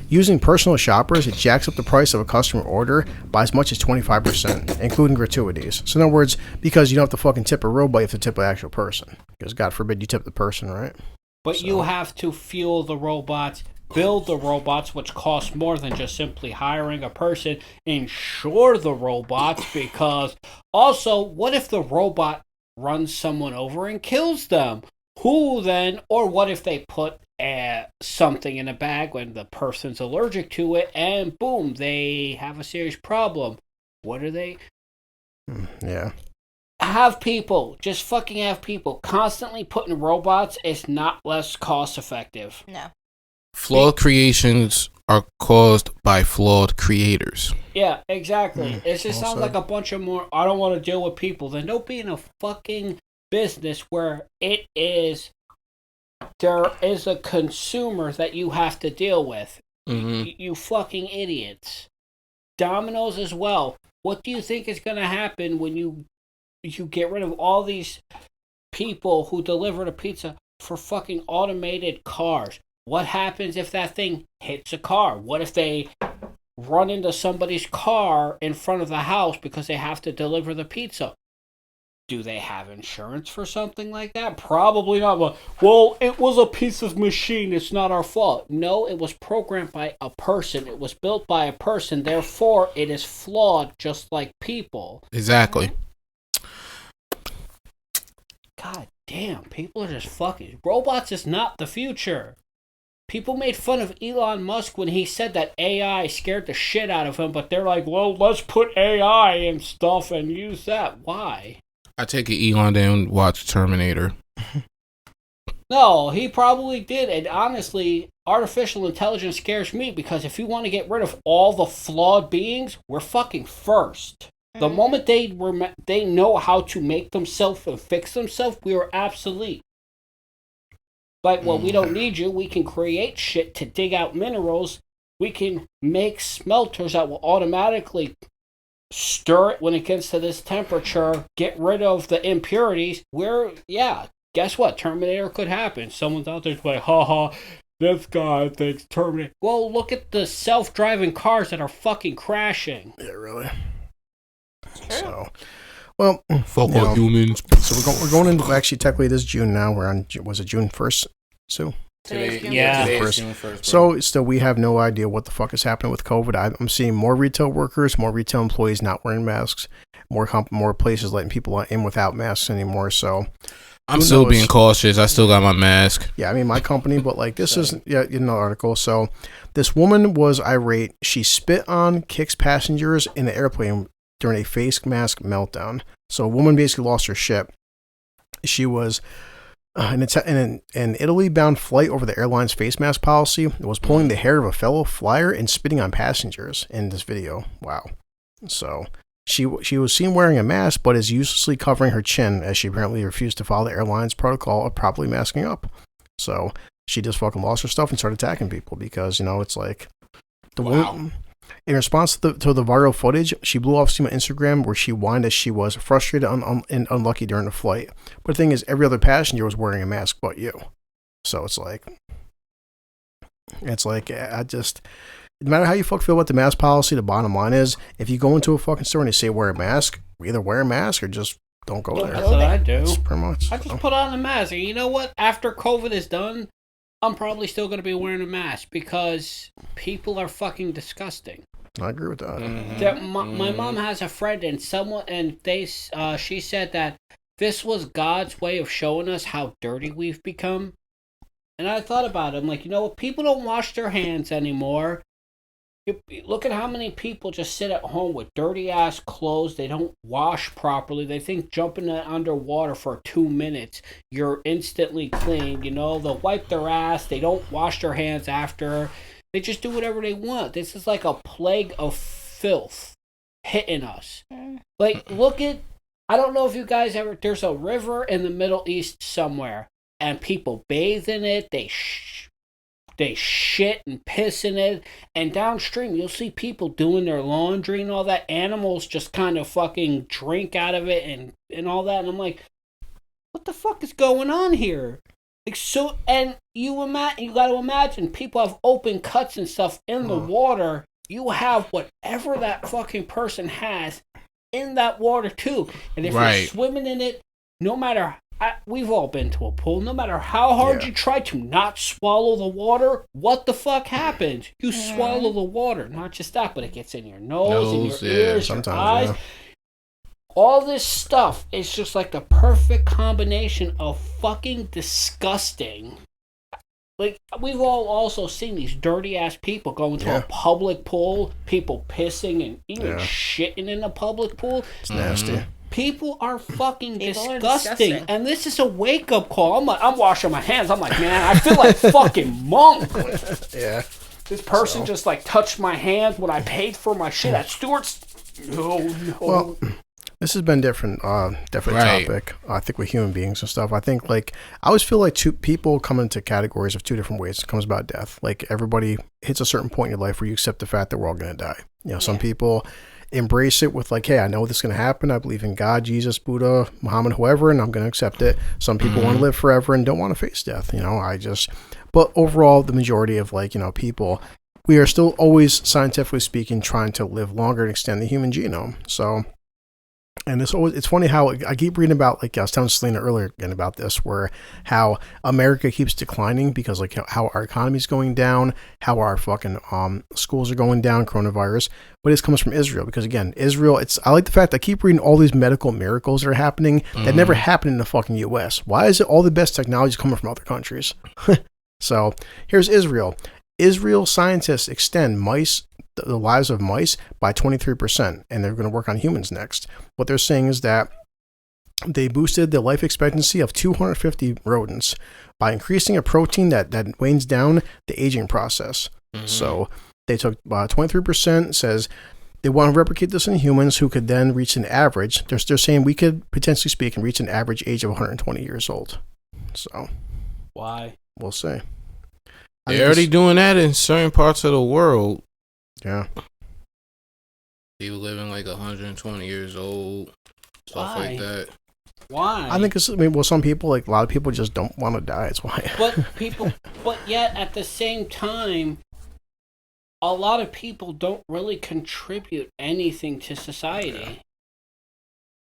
S2: Using personal shoppers, it jacks up the price of a customer order by as much as 25%, including gratuities. So in other words, because you don't have to fucking tip a robot, you have to tip an actual person. Because God forbid you tip the person, right?
S4: But you have to fuel the robots, build the robots, which costs more than just simply hiring a person, insure the robots, because also, what if the robot runs someone over and kills them? Who then, or what if they put something in a bag when the person's allergic to it, and boom, they have a serious problem? What are they?
S2: Yeah.
S4: Have people constantly putting robots is not less cost effective.
S1: No.
S3: Flawed creations are caused by flawed creators.
S4: Yeah, exactly. It just sounds like a bunch of more, I don't want to deal with people. Then don't be in a fucking business where there is a consumer that you have to deal with. You fucking idiots. Domino's as well. What do you think is going to happen when you get rid of all these people who deliver the pizza for fucking automated cars? What happens if that thing hits a car? What if they run into somebody's car in front of the house because they have to deliver the pizza? Do they have insurance for something like that? Probably not. Well, it was a piece of machine. It's not our fault. No, it was programmed by a person. It was built by a person. Therefore, it is flawed just like people.
S3: Exactly.
S4: God damn, people are just fucking... Robots is not the future. People made fun of Elon Musk when he said that AI scared the shit out of him, but they're like, well, let's put AI and stuff and use that. Why?
S3: I take it Elon didn't watch Terminator.
S4: No, he probably did. And honestly, artificial intelligence scares me because if you want to get rid of all the flawed beings, we're fucking first. The moment they know how to make themselves and fix themselves, we are obsolete. Like, well, we don't need you. We can create shit to dig out minerals. We can make smelters that will automatically stir it when it gets to this temperature, get rid of the impurities. Guess what? Terminator could happen. Someone's out there like, haha, this guy thinks Terminator. Well, look at the self-driving cars that are fucking crashing.
S2: Yeah, really. So, Well,
S3: fuck all humans.
S2: So we're going into actually technically this June now. We're on was it June 1st? So
S1: Today's June
S3: June 1st.
S2: So still we have no idea what the fuck is happening with COVID. I'm seeing more retail workers, more retail employees not wearing masks, more places letting people in without masks anymore. So
S3: I'm still being cautious. I still got my mask.
S2: Yeah, I mean my company, but like this is an article. So this woman was irate. She spit on, kicks passengers in the airplane during a face mask meltdown. So a woman basically lost her shit. She was in an Italy-bound flight over the airline's face mask policy. It was pulling the hair of a fellow flyer and spitting on passengers in this video. Wow. So she was seen wearing a mask, but is uselessly covering her chin as she apparently refused to follow the airline's protocol of properly masking up. So she just fucking lost her stuff and started attacking people because, it's like the woman. In response to the viral footage, she blew off steam on Instagram where she whined as she was frustrated and unlucky during the flight. But the thing is, every other passenger was wearing a mask but you. So it's like, I just, no matter how you fuck feel about the mask policy, the bottom line is, if you go into a fucking store and they say wear a mask, either wear a mask or just don't go there.
S4: That's what I do.
S2: That's pretty much.
S4: I just put on a mask. And you know what? After COVID is done, I'm probably still going to be wearing a mask because people are fucking disgusting.
S2: I agree with that.
S4: My mom has a friend and she said that this was God's way of showing us how dirty we've become. And I thought about it. I'm like, people don't wash their hands anymore. Look at how many people just sit at home with dirty ass clothes. They don't wash properly. They think jumping underwater for 2 minutes, you're instantly clean. They'll wipe their ass. They don't wash their hands after. They just do whatever they want. This is like a plague of filth hitting us. Like, look at, I don't know if you guys there's a river in the Middle East somewhere, and people bathe in it. They shit and piss in it, and downstream you'll see people doing their laundry and all that. Animals just kind of fucking drink out of it and all that. And I'm like, what the fuck is going on here? Like, so, and you got to imagine people have open cuts and stuff in the water. You have whatever that fucking person has in that water too. And if you're swimming in it, no matter, we've all been to a pool, no matter how hard you try to not swallow the water, what the fuck happens? You swallow the water. Not just that, but it gets in your nose in your ears, your eyes. All this stuff is just like the perfect combination of fucking disgusting. Like, we've all also seen these dirty ass people going to a public pool, people pissing and even shitting in a public pool.
S2: It's nasty.
S4: People are fucking disgusting. And this is a wake up call. I'm washing my hands. I'm like, man, I feel like fucking monk.
S2: Yeah.
S4: This person just like touched my hands when I paid for my shit at Stewart's. No.
S2: Well, this has been different topic. I think with human beings and stuff. I think I always feel like two people come into categories of two different ways. It comes about death. Like everybody hits a certain point in your life where you accept the fact that we're all going to die. Some people embrace it with hey, I know this is going to happen. I believe in God, Jesus, Buddha, Muhammad, whoever, and I'm going to accept it. Some people want to live forever and don't want to face death. But overall, the majority of people, we are still always scientifically speaking trying to live longer and extend the human genome. So. And it's funny how I keep reading about, I was telling Selena earlier again about this, where how America keeps declining because how our economy is going down, how our fucking schools are going down, coronavirus. But it comes from Israel because, again, Israel, I like the fact I keep reading all these medical miracles that are happening that never happened in the fucking U.S. Why is it all the best technology is coming from other countries? So here's Israel. Israel scientists extend the lives of mice by 23%, and they're going to work on humans next. What they're saying is that they boosted the life expectancy of 250 rodents by increasing a protein that wanes down the aging process. So they took 23%, says they want to replicate this in humans who could then reach an average. They're saying we could potentially speak and reach an average age of 120 years old. So
S4: why?
S2: We'll see.
S3: They're already doing that in certain parts of the world.
S2: Yeah.
S3: People living 120 years old, stuff like that.
S4: Why?
S2: I think some people, a lot of people just don't want to die. It's why.
S4: But yet at the same time, a lot of people don't really contribute anything to society.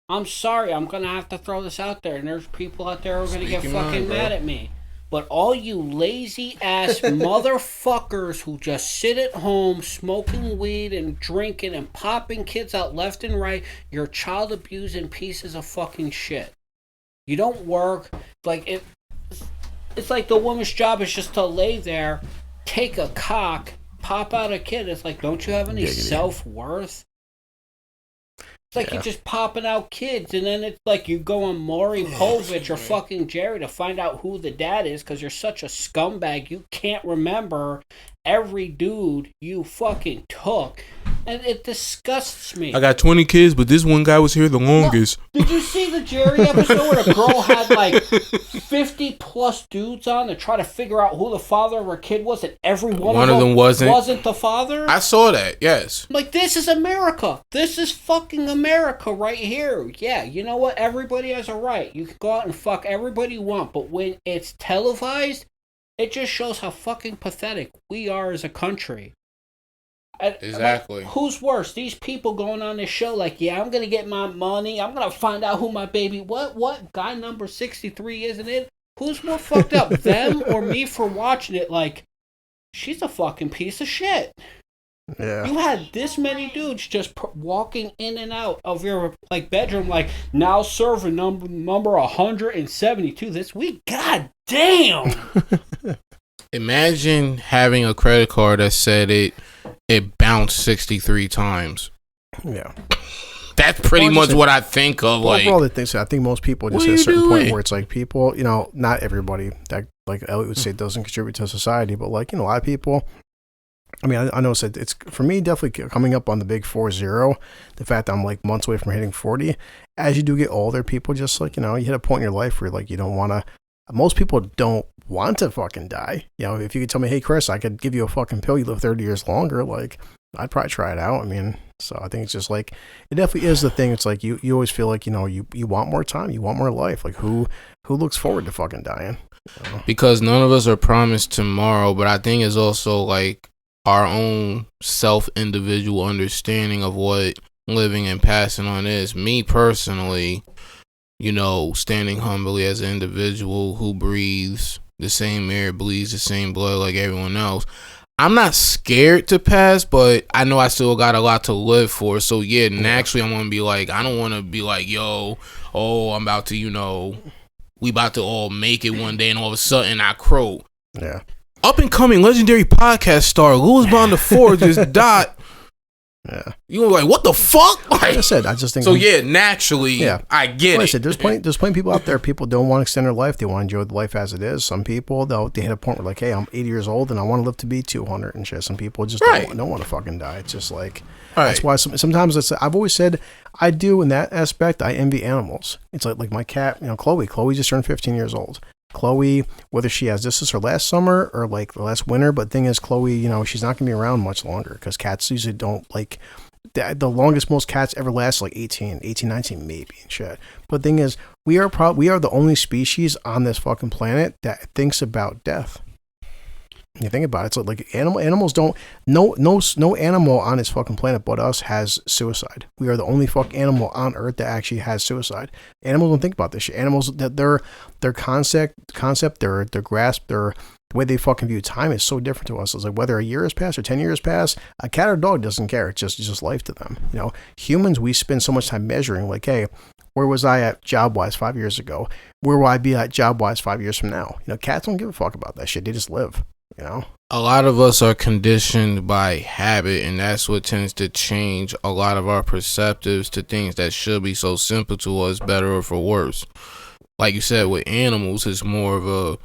S4: I'm sorry, I'm gonna have to throw this out there, and there's people out there who are gonna get fucking mad at me. But all you lazy ass motherfuckers who just sit at home smoking weed and drinking and popping kids out left and right, you're child abusing pieces of fucking shit. You don't work. It's like the woman's job is just to lay there, take a cock, pop out a kid. It's like, don't you have any self-worth? It's like you're just popping out kids, and then it's like you go on Maury Povich or fucking Jerry to find out who the dad is because you're such a scumbag. You can't remember every dude you fucking took, and it disgusts me.
S3: I got 20 kids, but this one guy was here the longest.
S4: Well, did you see the Jerry episode where the girl had like 50 plus dudes on to try to figure out who the father of her kid was, and every one of them wasn't the father?
S3: I saw that, yes.
S4: Like, this is America. This is fucking America right here. Yeah, you know what? Everybody has a right. You can go out and fuck everybody you want, but when it's televised, it just shows how fucking pathetic we are as a country.
S3: Exactly.
S4: Like, who's worse? These people going on this show like, yeah, I'm going to get my money. I'm going to find out who my baby... What? Guy number 63, isn't it? Who's more fucked up, them or me for watching it like, she's a fucking piece of shit.
S2: Yeah.
S4: You had this many dudes just walking in and out of your like bedroom, like, now serving number 172 this week. God damn.
S3: Imagine having a credit card that said it bounced 63 times.
S2: Yeah.
S3: That's pretty much what I think of.
S2: Well,
S3: like,
S2: for all the things, I think most people just hit a certain point where it's like people, not everybody that, like Elliot would say, doesn't contribute to society, but like, a lot of people. I mean, I know it's for me definitely coming up on the big 40. The fact that I'm like months away from hitting 40. As you do get older, people just like, you hit a point in your life where like you don't want to. Most people don't want to fucking die. If you could tell me, hey Chris, I could give you a fucking pill, you live 30 years longer. Like, I'd probably try it out. I mean, so I think it's just like it definitely is the thing. It's like you always feel like you want more time, you want more life. Like who looks forward to fucking dying?
S3: Because none of us are promised tomorrow, but I think it's also like our own self-individual understanding of what living and passing on is. Me personally, standing humbly as an individual who breathes the same air, bleeds the same blood like everyone else, I'm not scared to pass, but I know I still got a lot to live for. So yeah, naturally I'm gonna be like, I don't want to be like, I'm about to, we about to all make it one day, and all of a sudden I croak.
S2: Yeah.
S3: Up and coming legendary podcast star Louis Bond IV just died.
S2: Yeah.
S3: You were like, what the fuck?
S2: Like I said, I just think
S3: so. Yeah, naturally, I get it.
S2: I said, there's plenty of people out there. People don't want to extend their life. They want to enjoy the life as it is. Some people, they hit a point where like, hey, I'm 80 years old and I want to live to be 200 and shit. Some people just don't want to fucking die. It's just like that's why sometimes I've always said I do in that aspect. I envy animals. It's like my cat, Chloe. Chloe just turned 15 years old. Chloe, whether she has this is her last summer or like the last winter, but the thing is, Chloe, she's not gonna be around much longer because cats usually don't like the longest most cats ever last like 18, 19 maybe and shit. But the thing is, we are the only species on this fucking planet that thinks about death. You think about it, it's like animals don't. No animal on this fucking planet but us has suicide. We are the only fucking animal on Earth that actually has suicide. Animals don't think about this shit. Animals, that their concept, their grasp, the way they fucking view time is so different to us. It's like whether a year has passed or 10 years pass, a cat or dog doesn't care. It's just life to them. Humans, we spend so much time measuring. Like, hey, where was I at job-wise 5 years ago? Where will I be at job-wise 5 years from now? Cats don't give a fuck about that shit. They just live.
S3: A lot of us are conditioned by habit, and that's what tends to change a lot of our perceptives to things that should be so simple to us, better or for worse. Like you said, with animals, it's more of a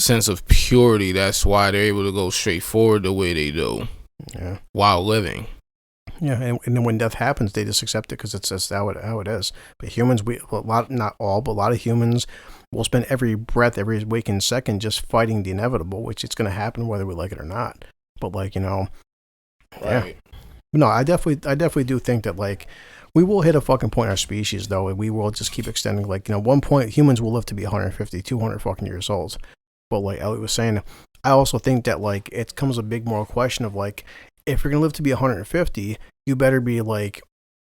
S3: sense of purity. That's why they're able to go straight forward the way they do while living.
S2: Yeah, and then when death happens, they just accept it because it's just how it is. But humans, not all, but a lot of humans will spend every breath, every waking second just fighting the inevitable, which it's going to happen whether we like it or not. But like,
S3: Right.
S2: Yeah. No, I definitely do think that like we will hit a fucking point in our species though, and we will just keep extending. Like, one point humans will live to be 150, 200 fucking years old. But like Elliot was saying, I also think that like it comes a big moral question of like, if you're going to live to be 150, you better be like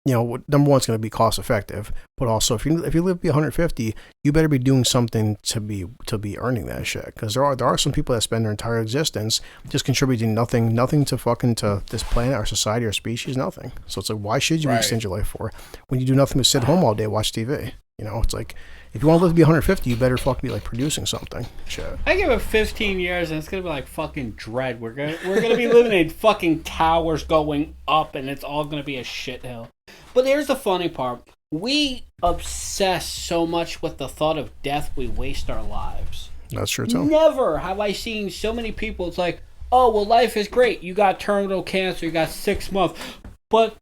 S2: number one, it's going to be cost effective, but also if you live to be 150, you better be doing something to be earning that shit. Because there are some people that spend their entire existence just contributing nothing to this planet, our society, our species, nothing. So it's like, why should you extend your life for when you do nothing but sit home all day, watch TV? It's like, if you want to live to be 150, you better fucking be like producing something. Shit.
S4: I give it 15 years and it's gonna be like fucking Dread. We're gonna be living in fucking towers going up, and it's all gonna be a shithole. But here's the funny part: we obsess so much with the thought of death, we waste our lives.
S2: That's true too.
S4: Never have I seen so many people. It's like, oh well, life is great. You got terminal cancer. You got 6 months, but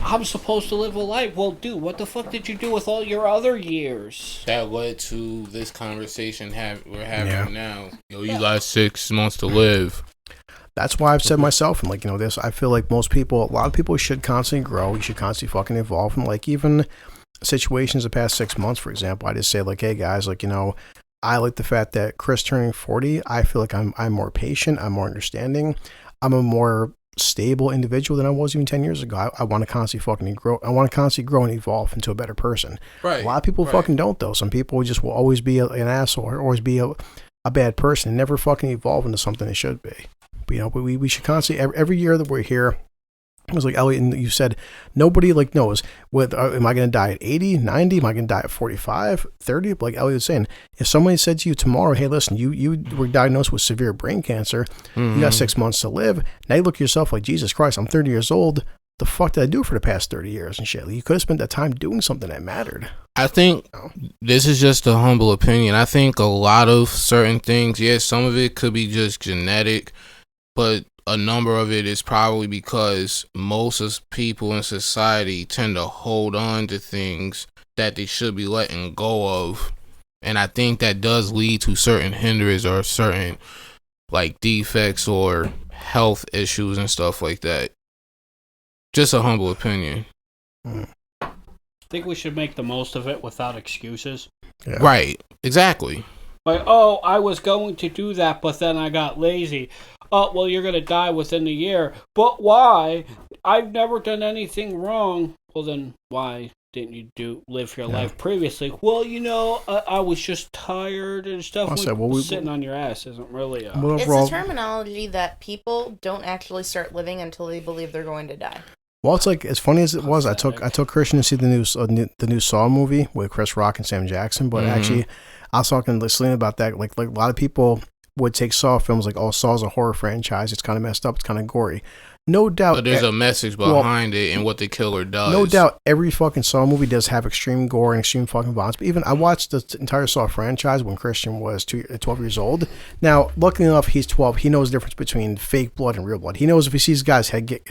S4: I'm supposed to live a life. Well, dude, what the fuck did you do with all your other years?
S3: That led to this conversation we're having now. You got 6 months to live.
S2: That's why I've said myself, and this, I feel like a lot of people should constantly grow. You should constantly fucking evolve. And even situations the past 6 months, for example, I just say hey guys, I like the fact that Chris turning 40, I feel like I'm more patient, I'm more understanding, I'm a more stable individual than I was even 10 years ago. I want to constantly fucking grow. I want to constantly grow and evolve into a better person. Right. A lot of people fucking don't, though. Some people just will always be an asshole or always be a bad person and never fucking evolve into something they should be. But, we should constantly, every year that we're here, it was like, Elliot, and you said, nobody knows, am I going to die at 80, 90? Am I going to die at 45, 30? Like Elliot was saying, if somebody said to you tomorrow, hey, listen, you were diagnosed with severe brain cancer, you got 6 months to live, now you look at yourself like, Jesus Christ, I'm 30 years old, the fuck did I do for the past 30 years and shit? You could have spent that time doing something that mattered.
S3: I think this is just a humble opinion. I think a lot of certain things, yes, some of it could be just genetic, but a number of it is probably because most of people in society tend to hold on to things that they should be letting go of. And I think that does lead to certain hindrances or certain defects or health issues and stuff like that. Just a humble opinion.
S4: I think we should make the most of it without excuses.
S3: Yeah. Right. Exactly.
S4: I was going to do that, but then I got lazy. Oh, well, you're going to die within a year. But why? I've never done anything wrong. Well, then why didn't you live your life previously? Well, I was just tired and stuff. Sitting on your ass isn't really
S1: It's a terminology that people don't actually start living until they believe they're going to die.
S2: Well, it's like, as funny as it was, I took Christian to see the new Saw movie with Chris Rock and Sam Jackson, but actually, I was talking to Selena about that. Like a lot of people would take Saw films like, oh, Saw's a horror franchise. It's kind of messed up. It's kind of gory. No doubt.
S3: But there's a message behind it and what the killer does.
S2: No doubt every fucking Saw movie does have extreme gore and extreme fucking violence. But even I watched the entire Saw franchise when Christian was 12 years old. Now, luckily enough, he's 12. He knows the difference between fake blood and real blood. He knows if he sees guys head get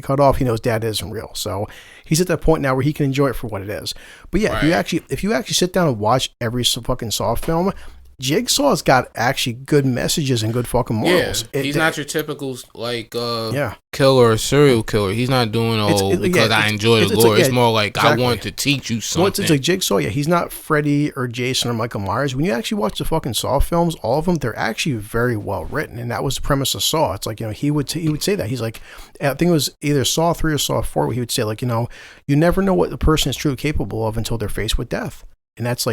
S2: cut off, he knows dad isn't real. So he's at that point now where he can enjoy it for what it is. But yeah, if you actually sit down and watch every fucking Saw film, Jigsaw's got actually good messages and good fucking morals.
S3: Yeah, he's not your typical killer or serial killer. He's not doing because I enjoy the gore. It's more like exactly. I want to teach you something.
S2: Well, it's like Jigsaw. Yeah, he's not Freddy or Jason or Michael Myers. When you actually watch the fucking Saw films, all of them, they're actually very well written, and that was the premise of Saw. It's like, he would say that. He's like, I think it was either Saw 3 or Saw 4 where he would say, like, you never know what the person is truly capable of until they're faced with death. And that's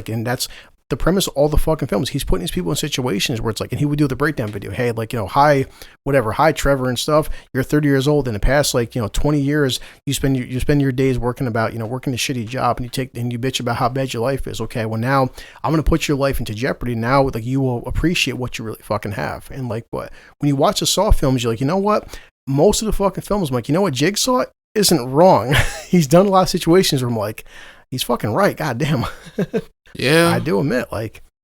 S2: the premise of all the fucking films. He's putting these people in situations where it's like, and he would do the breakdown video. Hey, hi Trevor and stuff. You're 30 years old. In the past, 20 years, you spend your days working a shitty job, and you bitch about how bad your life is. Okay, well now I'm gonna put your life into jeopardy. Now, you will appreciate what you really fucking have. And when you watch the Saw films, you're like, you know what? Most of the fucking films, I'm like, you know what? Jigsaw isn't wrong. He's done a lot of situations where I'm like, he's fucking right. God damn.
S3: Yeah.
S2: I do admit,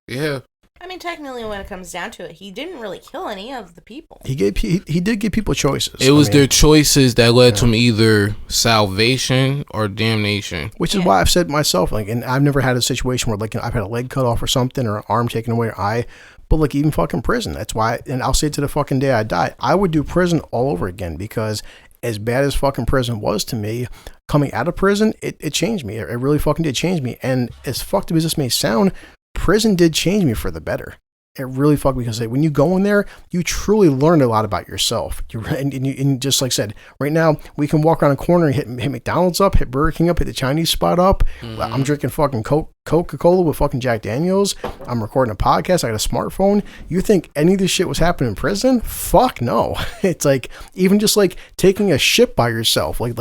S3: yeah.
S1: I mean, technically, when it comes down to it, he didn't really kill any of the people.
S2: He did give people choices.
S3: It was their choices that led to either salvation or damnation.
S2: Which is why I've said myself, and I've never had a situation where, I've had a leg cut off or something, or an arm taken away, or eye. But, even fucking prison. That's why, and I'll say to the fucking day I die, I would do prison all over again, because as bad as fucking prison was to me, coming out of prison, it changed me. It really fucking did change me. And as fucked up as this may sound, prison did change me for the better. It really fucked me because when you go in there, you truly learn a lot about yourself. And just like I said, right now we can walk around a corner and hit McDonald's up, hit Burger King up, hit the Chinese spot up. I'm drinking fucking Coca-Cola with fucking Jack Daniels. I'm recording a podcast. I got a smartphone. You think any of this shit was happening in prison? Fuck no. It's like even just like taking a shit by yourself. Like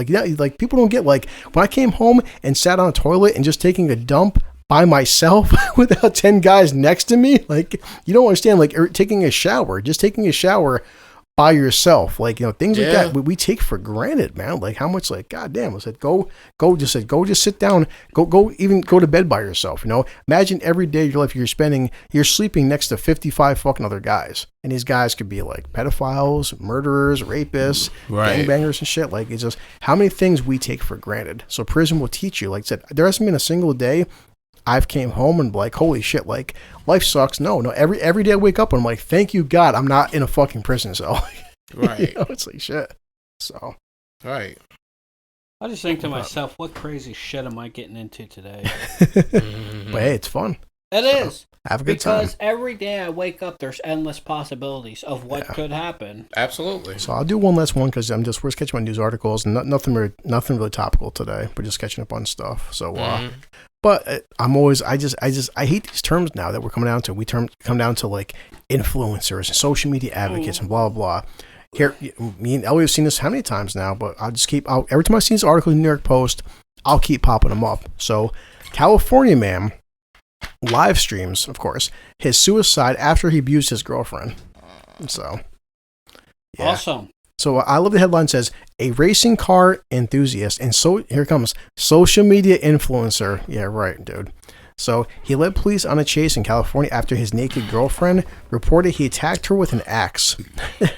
S2: people don't get like when I came home and sat on a toilet and just taking a dump by myself without 10 guys next to me. Like, you don't understand, like taking a shower by yourself. Like, things like that we take for granted, man. Like how much, like, goddamn, I said, go just sit down, even go to bed by yourself. Imagine every day of your life you're sleeping next to 55 fucking other guys. And these guys could be like pedophiles, murderers, rapists, gangbangers and shit. Like, it's just how many things we take for granted. So prison will teach you. Like I said, there hasn't been a single day I've came home and like, holy shit, like life sucks. No, every day I wake up and I'm like, thank you God, I'm not in a fucking prison cell.
S3: Right.
S2: It's like shit. So.
S3: Right.
S4: I just think to myself, what crazy shit am I getting into today?
S2: But hey, it's fun.
S4: It is.
S2: Have a good time.
S4: Because every day I wake up, there's endless possibilities of what could happen.
S3: Absolutely.
S2: So I'll do one last one because we're just catching my news articles and nothing really topical today. We're just catching up on stuff. So, but I hate these terms now that we're coming down to. We come down to like influencers and social media advocates and blah, blah, blah. Here, me and Elliot have seen this how many times now, but I'll just every time I see these articles in the New York Post, I'll keep popping them up. So, California man live streams, of course, his suicide after he abused his girlfriend. So, yeah.
S4: Awesome.
S2: So I love the headline says, a racing car enthusiast, and so here comes social media influencer. Yeah, right, dude. So he led police on a chase in California after his naked girlfriend reported he attacked her with an axe.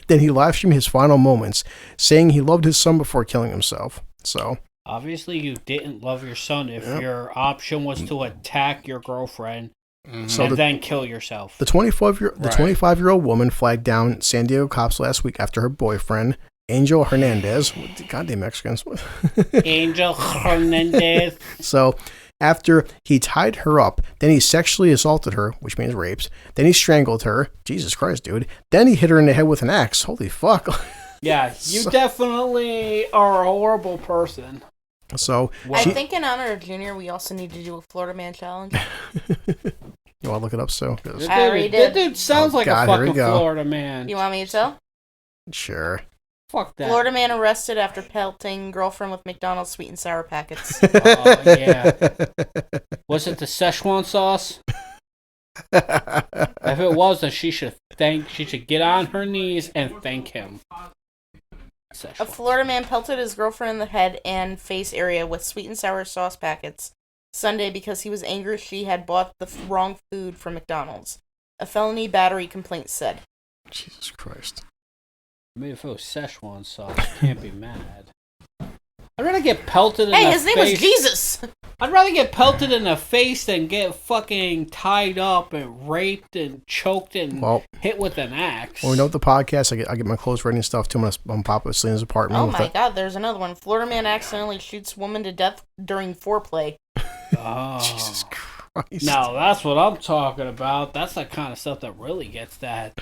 S2: Then he live streamed his final moments, saying he loved his son before killing himself. So
S4: obviously you didn't love your son if your option was to attack your girlfriend and then kill yourself.
S2: The 25-year-old woman flagged down San Diego cops last week after her boyfriend, Angel Hernandez, goddamn Mexicans.
S4: Angel Hernandez.
S2: So after he tied her up, then he sexually assaulted her, which means raped. Then he strangled her. Jesus Christ, dude. Then he hit her in the head with an axe. Holy fuck.
S4: Yeah, you definitely are a horrible person.
S2: So
S1: I think in honor of Junior, we also need to do a Florida Man challenge.
S2: You want to look it up, so?
S1: I already did.
S4: That dude sounds like a fucking Florida man.
S1: You want me to tell?
S2: Sure.
S4: Fuck that.
S1: Florida man arrested after pelting girlfriend with McDonald's sweet and sour packets.
S4: Oh, yeah. Was it the Szechuan sauce? If it was, then she should get on her knees and thank him.
S1: A Florida man pelted his girlfriend in the head and face area with sweet and sour sauce packets Sunday because he was angry she had bought the wrong food from McDonald's. A felony battery complaint said.
S2: Jesus Christ.
S4: I mean, if it was Szechuan sauce, I can't be mad. I'd rather get pelted in the face.
S1: Hey, his name was Jesus!
S4: I'd rather get pelted in the face than get fucking tied up and raped and choked and hit with an axe.
S2: Well, we know the podcast, I get my clothes ready and stuff too. I'm Papa at Selena's apartment.
S1: Oh my God, there's another one. Florida man accidentally shoots woman to death during foreplay.
S4: Oh.
S2: Jesus Christ.
S4: Now, that's what I'm talking about. That's the kind of stuff that really gets that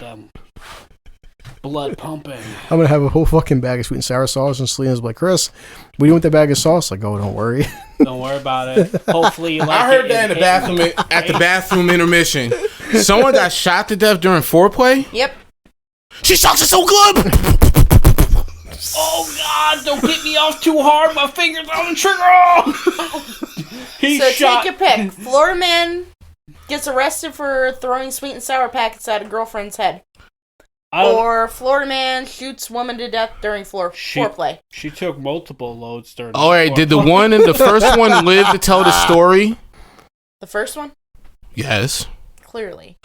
S4: blood pumping.
S2: I'm going to have a whole fucking bag of sweet and sour sauce, and Selena's like, Chris, what do you doing with that bag of sauce? Like, oh, don't worry.
S4: Don't worry about it. Hopefully you like it.
S3: I heard that in the bathroom at the bathroom intermission. Someone got shot to death during foreplay?
S1: Yep.
S3: She sucks it so good!
S4: Oh, God, don't get me off too hard. My finger's on the trigger.
S1: Take your pick. Florida man gets arrested for throwing sweet and sour packets at a girlfriend's head. Or Florida man shoots woman to death during foreplay.
S4: She took multiple loads during
S3: All right, did the first one live to tell the story?
S1: The first one?
S3: Yes.
S1: Clearly.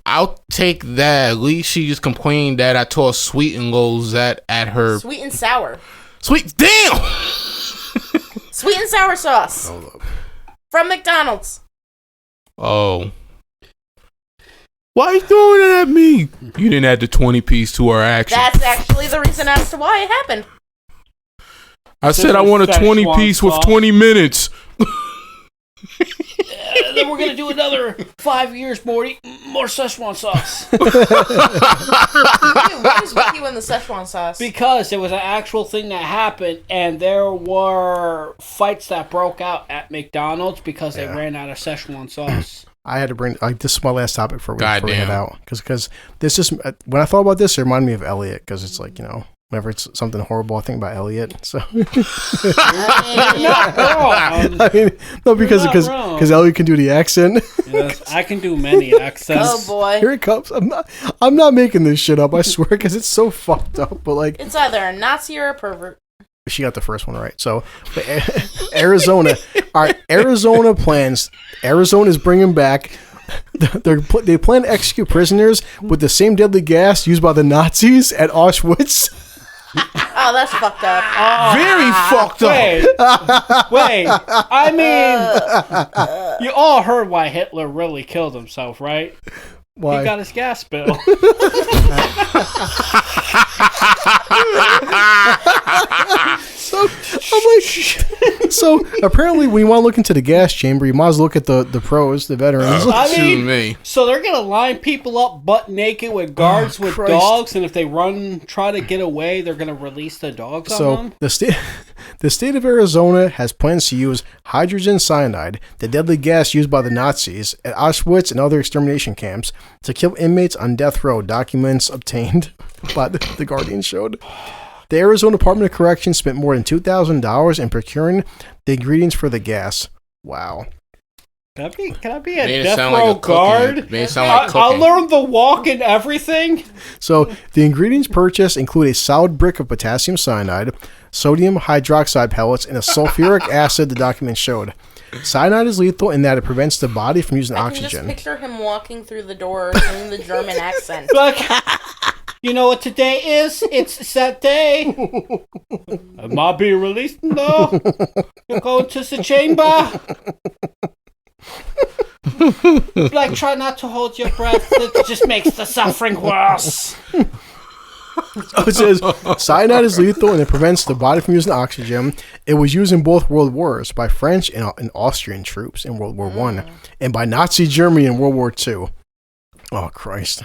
S3: I'll take that. At least she just complained that I tossed sweet and lows at her.
S1: Sweet and sour.
S3: Sweet. Damn!
S1: Sweet and sour sauce. From McDonald's.
S3: Oh. Why are you throwing it at me? You didn't add the 20-piece to our action.
S1: That's actually the reason as to why it happened.
S3: I said I want a 20-piece with 20 minutes.
S4: then we're gonna do another 5 years, Morty. More Szechuan sauce.
S1: Dude, what is with you and the Szechuan sauce?
S4: Because it was an actual thing that happened, and there were fights that broke out at McDonald's because they ran out of Szechuan sauce.
S2: I had to bring this is my last topic for we bring it out because this is when I thought about this, it reminded me of Elliot because it's like whenever it's something horrible, I think about Elliot. So
S4: I
S2: mean, no, because Elliot can do the accent.
S4: Yes, I can do many accents.
S1: Oh boy,
S2: here it comes. I'm not making this shit up. I swear, because it's so fucked up. But like,
S1: it's either a Nazi or a pervert.
S2: She got the first one right. So, Arizona. All right, Arizona's bringing back. They plan to execute prisoners with the same deadly gas used by the Nazis at Auschwitz.
S1: Oh, that's fucked up.
S3: Very fucked up.
S4: Wait. I mean, you all heard why Hitler really killed himself, right?
S2: Why?
S4: He got his gas bill.
S2: So I'm like, so apparently when you want to look into the gas chamber, you might as well look at the pros, the veterans.
S4: I mean, so they're gonna line people up butt naked with guards with dogs, and if they try to get away, they're gonna release the dogs on them.
S2: The state of Arizona has plans to use hydrogen cyanide, the deadly gas used by the Nazis at Auschwitz and other extermination camps, to kill inmates on death row. Documents obtained by the Guardian showed. The Arizona Department of Corrections spent more than $2,000 in procuring the ingredients for the gas. Wow.
S4: Can I be a death row guard? I'll learn the walk and everything.
S2: So the ingredients purchased include a solid brick of potassium cyanide, sodium hydroxide pellets, and a sulfuric acid, the document showed. Cyanide is lethal in that it prevents the body from using oxygen.
S1: I can just picture him walking through the door doing the German accent.
S4: Like, you know what today is? It's that day. Am I being released? No. You're going to the chamber. Like, try not to hold your breath. It just makes the suffering worse.
S2: It says cyanide is lethal and it prevents the body from using oxygen. It was used in both World Wars by French and Austrian troops in World War I and by Nazi Germany in World War II. Oh, Christ.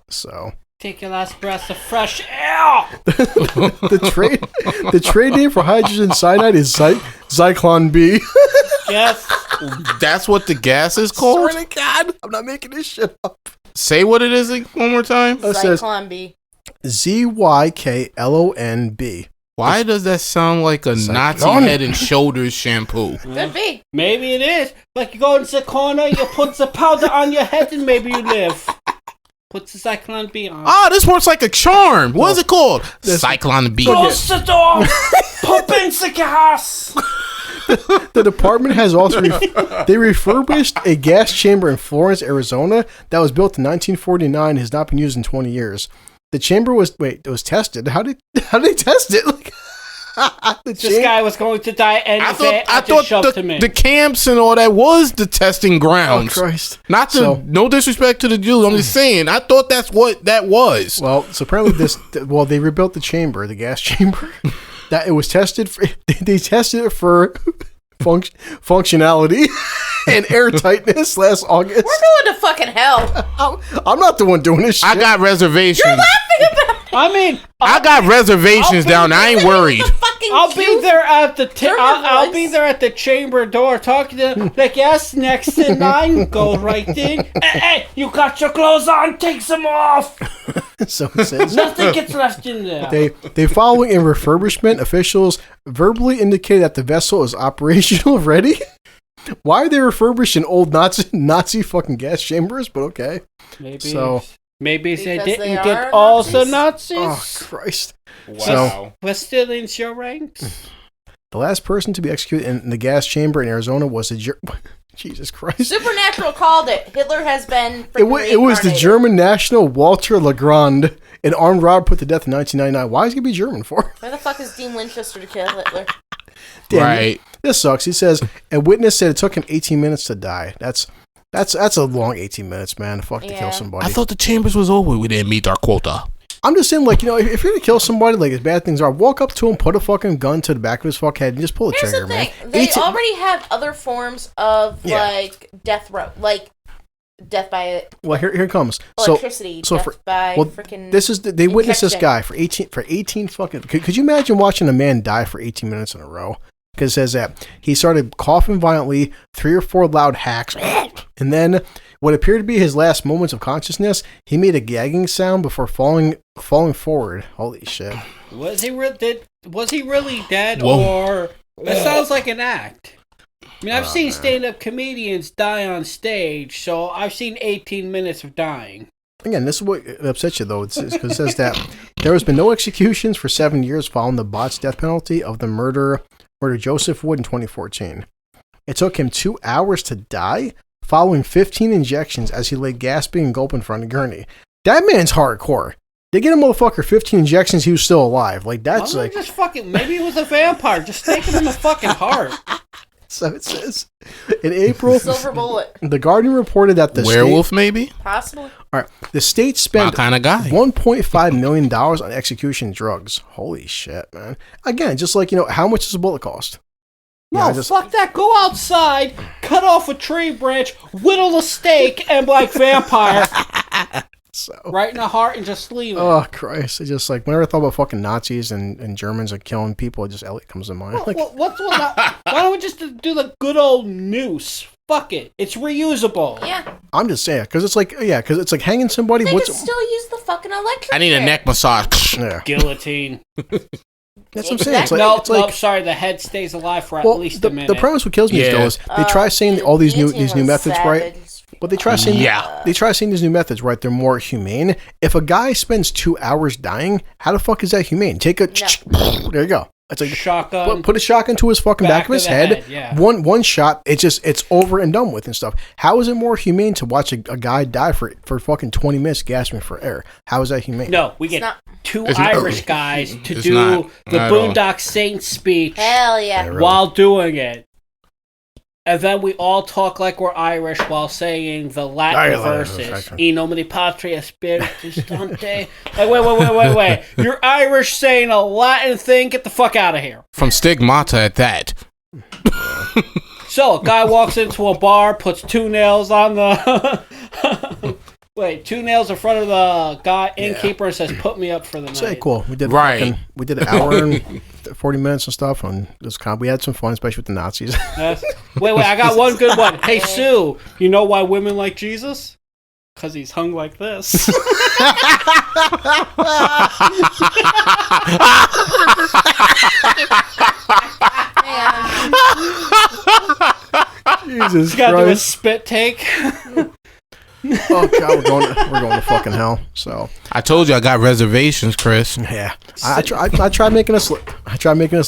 S2: So...
S4: Take your last breath of fresh air.
S2: the trade name for hydrogen cyanide is Zyklon B.
S4: Yes.
S3: That's what the gas is called?
S2: Swear to God, I'm not making this shit up.
S3: Say what it is one more time.
S1: Zyklon B.
S2: Zyklon B.
S3: Why does that sound like a Nazi Head and Shoulders shampoo?
S1: Could be.
S4: Maybe it is. Like you go into the corner, you put the powder on your head, and maybe you live. Put the Zyklon B on.
S3: Ah, this works like a charm. What is it called? Zyklon B.
S4: Close the door. Pump in the gas.
S2: The department has also they refurbished a gas chamber in Florence, Arizona that was built in 1949 and has not been used in 20 years. The chamber was tested. How did they test it? Like,
S4: this guy was going to die anyway.
S3: I thought the camps and all that was the testing grounds.
S2: Oh, Christ.
S3: No disrespect to the Jews. I'm just saying, I thought that's what that was.
S2: Well, so apparently they rebuilt the chamber, the gas chamber. That it was tested for, they tested it for functionality and airtightness last August.
S1: We're going to fucking hell.
S2: I'm not the one doing this shit.
S3: I got reservations.
S1: You're laughing about it.
S4: I mean,
S3: I got reservations down. I ain't worried.
S4: I'll be there at the I'll be there at the chamber door talking to them. Like, yes, next in line, go right in. Hey, you got your clothes on? Take some off.
S2: So it says
S4: nothing gets left in there.
S2: They following in refurbishment, officials verbally indicate that the vessel is operational ready. Why are they refurbishing old Nazi fucking gas chambers? But okay,
S4: maybe they didn't get all the Nazis.
S2: Oh Christ!
S3: Wow.
S2: So
S4: we're still in your ranks.
S2: The last person to be executed in the gas chamber in Arizona was Jesus Christ.
S1: Supernatural called it. Hitler has been
S2: It was the German national Walter Legrand, an armed robber put to death in 1999. Why is he going to be German for?
S1: Why the fuck is Dean Winchester to kill Hitler?
S2: Damn,
S3: right.
S2: This sucks. He says, a witness said it took him 18 minutes to die. That's a long 18 minutes, man. Fuck to kill somebody.
S3: I thought the chambers was over. We didn't meet our quota.
S2: I'm just saying, like, if you're gonna kill somebody, like, as bad things are, walk up to him, put a fucking gun to the back of his fuck head, and just pull the
S1: Here's
S2: trigger,
S1: the thing.
S2: man.
S1: They already have other forms of, like, death row. Like, death by...
S2: Well, here it comes.
S1: Electricity. So death by freaking...
S2: This is... They witnessed this guy for 18 fucking... Could you imagine watching a man die for 18 minutes in a row? Because it says that he started coughing violently, 3 or 4 loud hacks, and then what appeared to be his last moments of consciousness, he made a gagging sound before falling forward. Holy shit!
S4: Was he really dead, or that sounds like an act? I mean, I've seen stand-up comedians die on stage, so I've seen 18 minutes of dying.
S2: Again, this is what upsets you, though. It's because it says that there has been no executions for 7 years following the botched death penalty of the murder Joseph Wood in 2014. It took him 2 hours to die, following 15 injections as he lay gasping and gulping in front of gurney. That man's hardcore. They get a motherfucker 15 injections, he was still alive. Like, that's like...
S4: Just fucking... Maybe he was a vampire. Just take him in the fucking heart.
S2: So it says, in April...
S1: Silver bullet.
S2: The Guardian reported that the
S3: werewolf,
S2: state...
S3: maybe?
S1: Possibly.
S2: All right. The state spent
S3: my kind of guy.
S2: $1.5 million on execution drugs. Holy shit, man. Again, just like, how much does a bullet cost?
S4: No, fuck that. Go outside, cut off a tree branch, whittle a steak, and like vampire. Right in the heart and just leave it.
S2: Oh, Christ. It's just like, whenever I thought about fucking Nazis and Germans and killing people, just Elliot comes to mind.
S4: Why don't we just do the good old noose? Fuck it. It's reusable.
S1: Yeah.
S2: I'm just saying, because it's like, hanging somebody.
S1: They could still use the fucking electric
S3: I need a neck massage.
S2: Yeah.
S4: Guillotine.
S2: That's what I'm saying. It's like,
S4: no, sorry. The head stays alive for at least a minute.
S2: The premise what kills me is they try saying all these new methods, right? But they try saying these new methods, right? They're more humane. If a guy spends 2 hours dying, how the fuck is that humane? Take a there you go. It's like
S4: shotgun.
S2: Put a shotgun to his fucking back of his head.
S4: Yeah.
S2: One shot. It's over and done with and stuff. How is it more humane to watch a guy die for fucking 20 minutes gasping for air? How is that humane?
S4: No, we get two Irish guys to do the Boondock Saints speech.
S1: Hell yeah!
S4: While doing it. And then we all talk like we're Irish while saying the Latin verses. In nomine Patria Spiritus Sancti. Like, wait. You're Irish saying a Latin thing? Get the fuck out of here.
S3: From Stigmata at that.
S4: So, a guy walks into a bar, puts 2 nails on the... 2 nails in front of the guy innkeeper and says, "Put me up for the night."
S2: Say cool. We did we did an hour and 40 minutes and stuff, and we had some fun, especially with the Nazis.
S4: Wait, I got one good one. Hey Sue, you know why women like Jesus? Because he's hung like this.
S2: Jesus Christ!
S4: Gotta do a spit take.
S2: Oh God, we're going to fucking hell. So
S3: I told you I got reservations, Chris.
S2: Yeah, I tried making us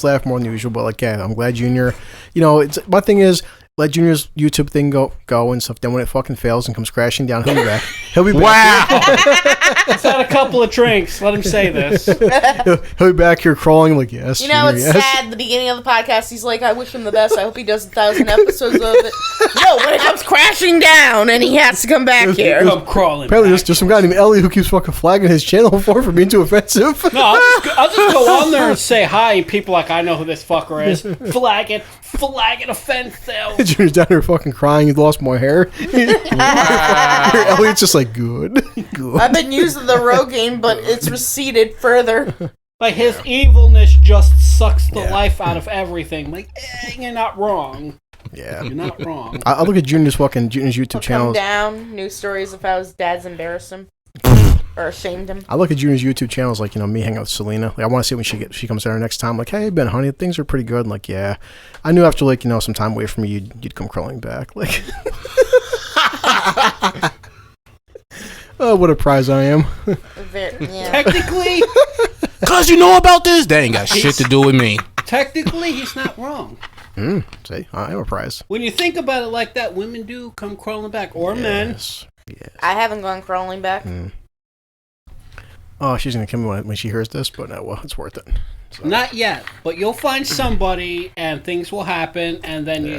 S2: laugh more than usual, but like, yeah, I'm glad Junior. My thing is, let Junior's YouTube thing go and stuff. Then when it fucking fails and comes crashing down, he'll be back. He'll be back.
S4: Wow. He's had a couple of drinks. Let him say this.
S2: He'll be back here crawling like, yes.
S1: It's sad. At the beginning of the podcast, he's like, "I wish him the best. I hope he does 1,000 episodes of it." No, when it comes crashing down and he has to come back here.
S4: Come crawling.
S2: Apparently, there's some guy named Elliot who keeps fucking flagging his channel for being too offensive.
S4: No, I'll just go on there and say hi, and people like, "I know who this fucker is." Flag it, offense though.
S2: Junior's down here fucking crying. He lost more hair. Elliot's just like, good.
S1: I've been using the Rogaine, but it's receded further.
S4: Like, his evilness just sucks the life out of everything. Like, you're not wrong.
S2: Yeah.
S4: You're not wrong.
S2: I look at Junior's YouTube channel.
S1: Come down, news stories of how his dad's embarrassed him. Or ashamed him.
S2: I look at Junior's YouTube channels, like, me hanging out with Selena. Like, I want to see when she comes there next time. Like, hey, Ben, honey, things are pretty good. And like, yeah, I knew after some time away from me, you'd come crawling back. Like, oh, what a prize I am.
S4: Technically,
S3: cause you know about this, that ain't got shit to do with me.
S4: Technically, he's not wrong.
S2: See, I am a prize.
S4: When you think about it like that, women do come crawling back, or men.
S2: Yes.
S1: I haven't gone crawling back.
S2: Oh, she's gonna kill me when she hears this, but no, well, it's worth it. So.
S4: Not yet, but you'll find somebody, and things will happen, and then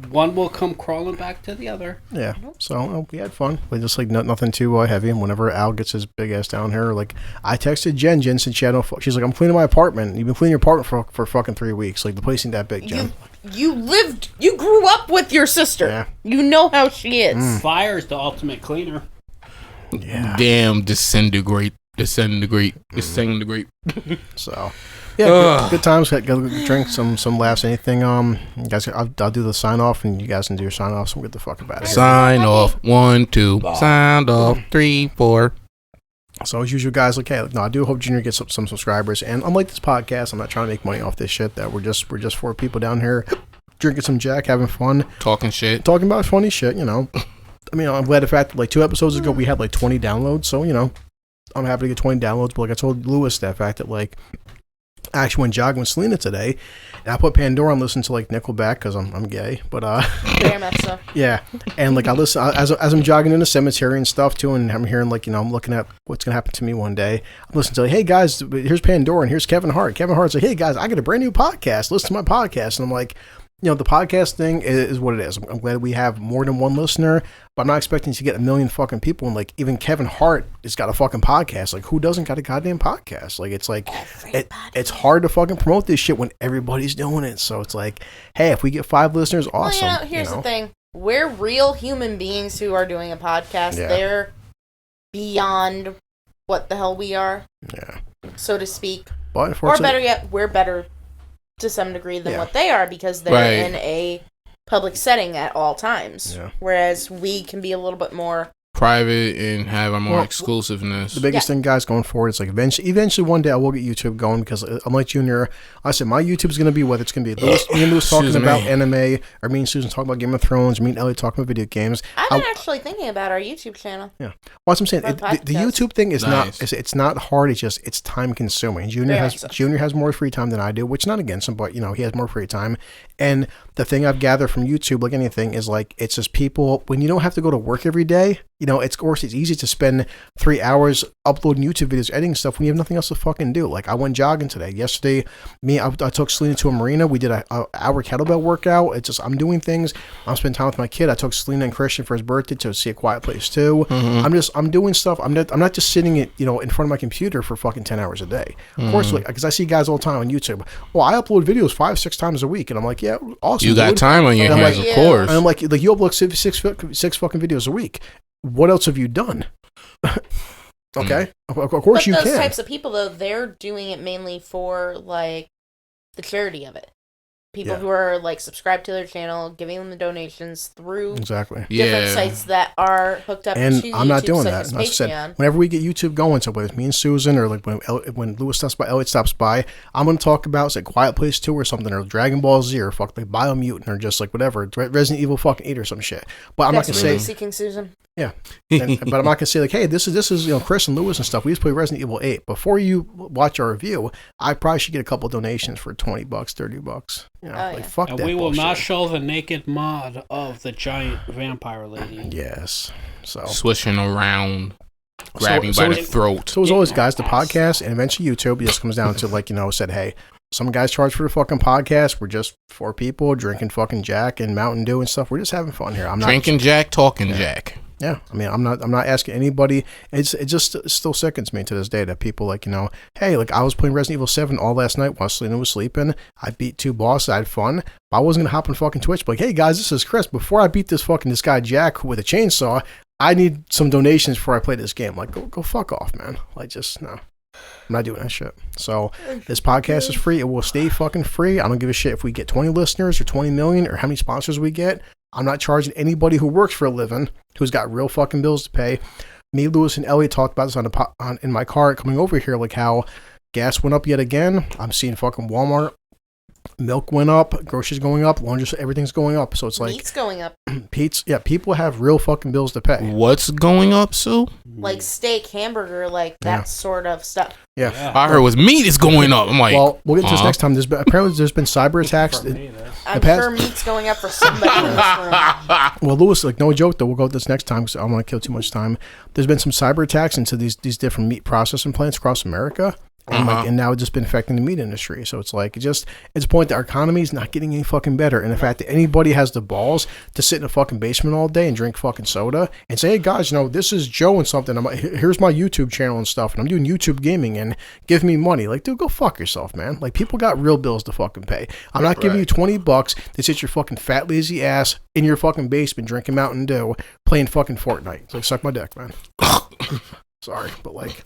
S4: one will come crawling back to the other.
S2: Yeah. So we had fun. We just like nothing too heavy. And whenever Al gets his big ass down here, like I texted Jen since she had no. She's like, I'm cleaning my apartment. You've been cleaning your apartment for fucking 3 weeks. Like the place ain't that big, Jen.
S1: You grew up with your sister. Yeah. You know how she is.
S4: Fire's the ultimate cleaner.
S3: Yeah. Damn, disintegrate.
S2: So, yeah, good times. Go drink some laughs. Anything? You guys, I'll do the sign off, and you guys can do your sign off. So we'll get the fuck about it.
S3: Sign off. 1, 2. Signed off. 3, 4.
S2: So as usual, guys, like, hey, no, I do hope Junior gets some subscribers. And unlike this podcast, I'm not trying to make money off this shit. That we're just 4 people down here drinking some Jack, having fun,
S3: talking
S2: about funny shit. You know, I mean, I'm glad the fact that like 2 episodes ago we had like 20 downloads. So you know, I'm happy to get 20 downloads. But like I told Lewis, that fact that like I actually went jogging with Selena today, and I put Pandora on, listen to like Nickelback because I'm gay. But
S1: very much so.
S2: Yeah, and like I listen as I'm jogging in the cemetery and stuff too, and I'm hearing like, you know, I'm looking at what's gonna happen to me one day. I'm listening to like, hey guys, here's Pandora and here's Kevin Hart. Kevin Hart's like, hey guys, I got a brand new podcast. Listen to my podcast, and I'm like, you know, the podcast thing is what it is. I'm glad we have more than one listener, but I'm not expecting to get 1 million fucking people. And like, even Kevin Hart has got a fucking podcast. Like, who doesn't got a goddamn podcast? Like, it's like, it's hard to fucking promote this shit when everybody's doing it. So it's like, hey, if we get 5 listeners, awesome.
S1: Well, here's the thing. We're real human beings who are doing a podcast. Yeah. They're beyond what the hell we are. Yeah. So to speak.
S2: But
S1: or better yet, we're better to some degree than what they are because they're in a public setting at all times. Yeah. Whereas we can be a little bit more
S3: private and have a more exclusiveness.
S2: The biggest thing, guys, going forward is like eventually one day I will get YouTube going because I'm like Junior. I said my YouTube is going to be whether it's going to be me and Lewis talking about anime, or me and Susan talking about Game of Thrones, or me and Elliot talking about video games.
S1: I've been actually thinking about our YouTube channel.
S2: Yeah, well, that's what I'm saying. The YouTube thing is it's not hard. It's just it's time consuming. Junior has more free time than I do, which not against him, but you know he has more free time. And the thing I've gathered from YouTube, like anything, is like it's just people when you don't have to go to work every day. You know, of course, it's easy to spend 3 hours uploading YouTube videos, editing stuff when you have nothing else to fucking do. Like, I went jogging today. Yesterday, I took Selena to a marina. We did an hour kettlebell workout. It's just, I'm doing things. I'm spending time with my kid. I took Selena and Christian for his birthday to see A Quiet Place too. Mm-hmm. I'm doing stuff. I'm not just sitting in front of my computer for fucking 10 hours a day. Of course, like, because I see guys all the time on YouTube. Well, I upload videos 5-6 times a week. And I'm like, yeah, awesome.
S3: You got time on your hands, of course.
S2: And I'm like you upload six fucking videos a week. What else have you done? Okay, of course you can.
S1: Those types of people, though, they're doing it mainly for like the charity of it. People who are like subscribed to their channel, giving them the donations through different sites that are hooked up.
S2: And
S1: to
S2: I'm not
S1: YouTube,
S2: doing that. I said, whenever we get YouTube going, so whether it's me and Susan or like when Lewis stops by, Elliot stops by, I'm going to talk about say Quiet Place 2 or something, or Dragon Ball Z, or fuck like Biomutant, or just like whatever Resident Evil fucking 8 or some shit. But I'm not going to say
S1: Seeking Susan.
S2: Yeah, but I'm not gonna say like, hey, this is Chris and Lewis and stuff. We just play Resident Evil 8. Before you watch our review, I probably should get a couple donations for $20, $30. Fuck that.
S4: And we will
S2: bullshit.
S4: not show the naked mod of the giant vampire lady.
S2: Yes, so
S3: swishing around, grabbing by the throat.
S2: So as always, guys, the podcast and eventually YouTube just comes down to like said, hey. Some guys charge for the fucking podcast. We're just 4 people drinking fucking Jack and Mountain Dew and stuff. We're just having fun here. I'm not
S3: drinking Jack, talking Jack.
S2: Yeah, I mean, I'm not asking anybody. It just still sickens me to this day that people like, hey, like I was playing Resident Evil 7 all last night while Selena was sleeping. I beat 2 bosses. I had fun. I wasn't gonna hop on fucking Twitch, but like, hey guys, this is Chris. Before I beat this guy Jack with a chainsaw, I need some donations before I play this game. Like, go fuck off, man. Like, just no. I'm not doing that shit. So this podcast is free. It will stay fucking free. I don't give a shit if we get 20 listeners or 20 million or how many sponsors we get. I'm not charging anybody who works for a living, who's got real fucking bills to pay. Me, Lewis, and Elliot talked about this in my car coming over here, like how gas went up yet again. I'm seeing fucking Walmart. Milk went up, groceries going up, laundry, everything's going up. So it's like
S1: meat's going up.
S2: People have real fucking bills to pay.
S3: What's going up, Sue?
S1: Like steak, hamburger, like that sort of stuff.
S2: Yeah.
S3: I heard meat is going up. I'm like,
S2: well, we'll get into this next time. Apparently there's been cyber attacks.
S1: I'm sure meat's going up for somebody in this room.
S2: Well, Lewis, like no joke though, we'll go with this next time because I don't want to kill too much time. There's been some cyber attacks into these different meat processing plants across America. And now it's just been affecting the meat industry. So it's like, it's a point that our economy is not getting any fucking better. And the fact that anybody has the balls to sit in a fucking basement all day and drink fucking soda and say, hey guys, this is Joe and something. Here's my YouTube channel and stuff. And I'm doing YouTube gaming and give me money. Like, dude, go fuck yourself, man. Like, people got real bills to fucking pay. I'm not giving you $20 to sit your fucking fat, lazy ass in your fucking basement drinking Mountain Dew playing fucking Fortnite. It's like, suck my dick, man. Sorry, but like...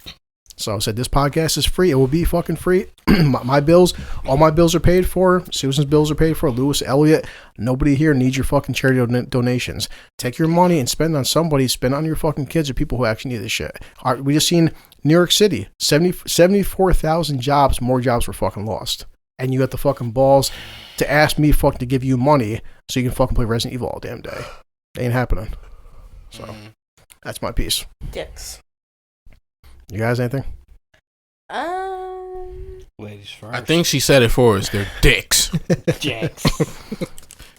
S2: So I said, this podcast is free. It will be fucking free. My bills, all my bills are paid for. Susan's bills are paid for. Lewis, Elliot, nobody here needs your fucking charity donations. Take your money and spend on somebody. Spend on your fucking kids or people who actually need this shit. All right, we just seen New York City, 74,000 jobs, more jobs were fucking lost. And you got the fucking balls to ask me fucking to give you money so you can fucking play Resident Evil all damn day. It ain't happening. So that's my piece.
S1: Dicks.
S2: You guys, anything?
S4: Ladies first.
S3: I think she said it for us. They're dicks.
S4: Dicks.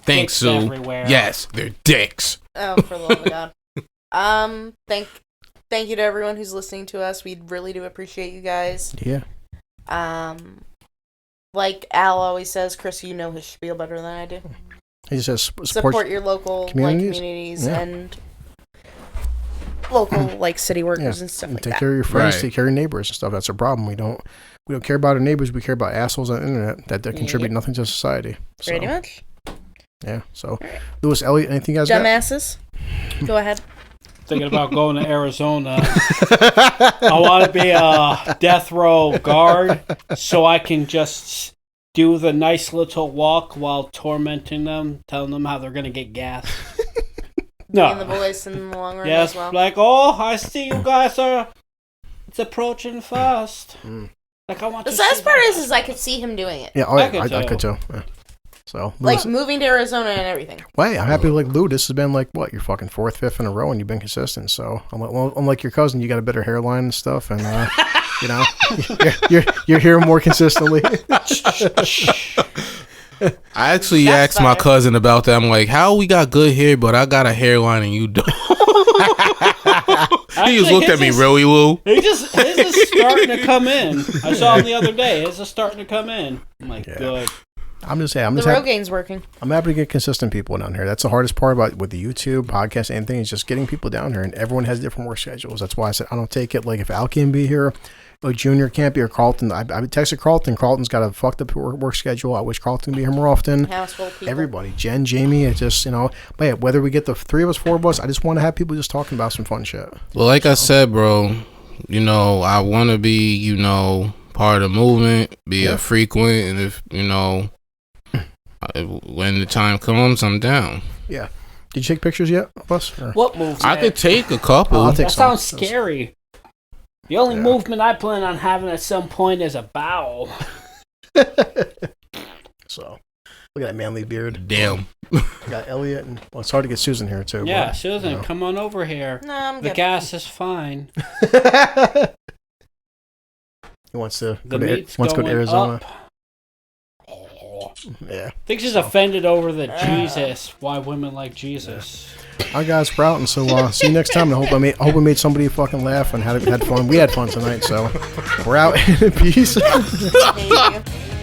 S3: Thanks,
S4: Dicks
S3: Sue.
S4: everywhere.
S3: Yes, they're dicks.
S1: Oh, for the love of God. Thank you to everyone who's listening to us. We really do appreciate you guys.
S2: Yeah.
S1: Like Al always says, Chris, you know his spiel better than I do.
S2: He just says
S1: support your local communities
S2: yeah.
S1: and local city workers and stuff like that.
S2: Take care of your friends, take care of your neighbors and stuff. That's our problem. We don't care about our neighbors. We care about assholes on the internet that contribute nothing to society. So,
S1: pretty much.
S2: Yeah. So, right. Lewis, Elliot, anything you guys
S1: dumbasses? Go ahead.
S4: Thinking about going to Arizona. I want to be a death row guard so I can just do the nice little walk while tormenting them, telling them how they're going to get gas. No.
S1: And the boys in the long run
S4: yes,
S1: as well.
S4: Like, oh, I see you guys it's approaching fast. Like, I want
S1: the saddest part is I could see him doing it.
S2: Yeah, I could too. Yeah. So,
S1: Lewis, moving to Arizona and everything.
S2: Well, hey, I'm happy with Lou. This has been your fucking fourth, fifth in a row, and you've been consistent. So, unlike your cousin, you got a better hairline and stuff, and you're here more consistently.
S3: I actually asked my cousin about that. I'm like, how we got good hair, but I got a hairline and you don't? He just looked at me, really, Lou?
S4: His is starting to come in. I saw him the other day. His is starting to come in. I'm like, good.
S2: I'm just
S1: the Rogain's working.
S2: I'm happy to get consistent people down here. That's the hardest part about with the YouTube, podcast, anything is just getting people down here, and everyone has different work schedules. That's why I said I don't take it. Like if Al can be here, or Junior can't be, or Carlton. I texted Carlton. Carlton's got a fucked up work schedule. I wish Carlton could be here more often.
S1: House full of people.
S2: Everybody, Jen, Jamie. It's just but yeah, whether we get the 3 of us, 4 of us, I just want to have people just talking about some fun shit.
S3: Well, like I said, bro, I want to be part of the movement, be a frequent, and if when the time comes, I'm down.
S2: Yeah. Did you take pictures yet of us? Or?
S4: What movement?
S3: I could take a couple.
S2: I'll take
S4: that sounds scary. The only movement I plan on having at some point is a bow.
S2: So, look at that manly beard.
S3: Damn.
S2: We got Elliot, and it's hard to get Susan here too.
S4: Yeah, Susan, come on over here.
S1: No, I'm good.
S4: The gas is fine.
S2: He wants to go
S4: meat's
S2: to Arizona.
S4: Up.
S2: Yeah.
S4: I think she's offended over the Jesus. Why women like Jesus?
S2: Our guys sprouting. So see you next time. And I hope I made somebody fucking laugh and had fun. We had fun tonight. So we're out. Peace.
S1: Thank you.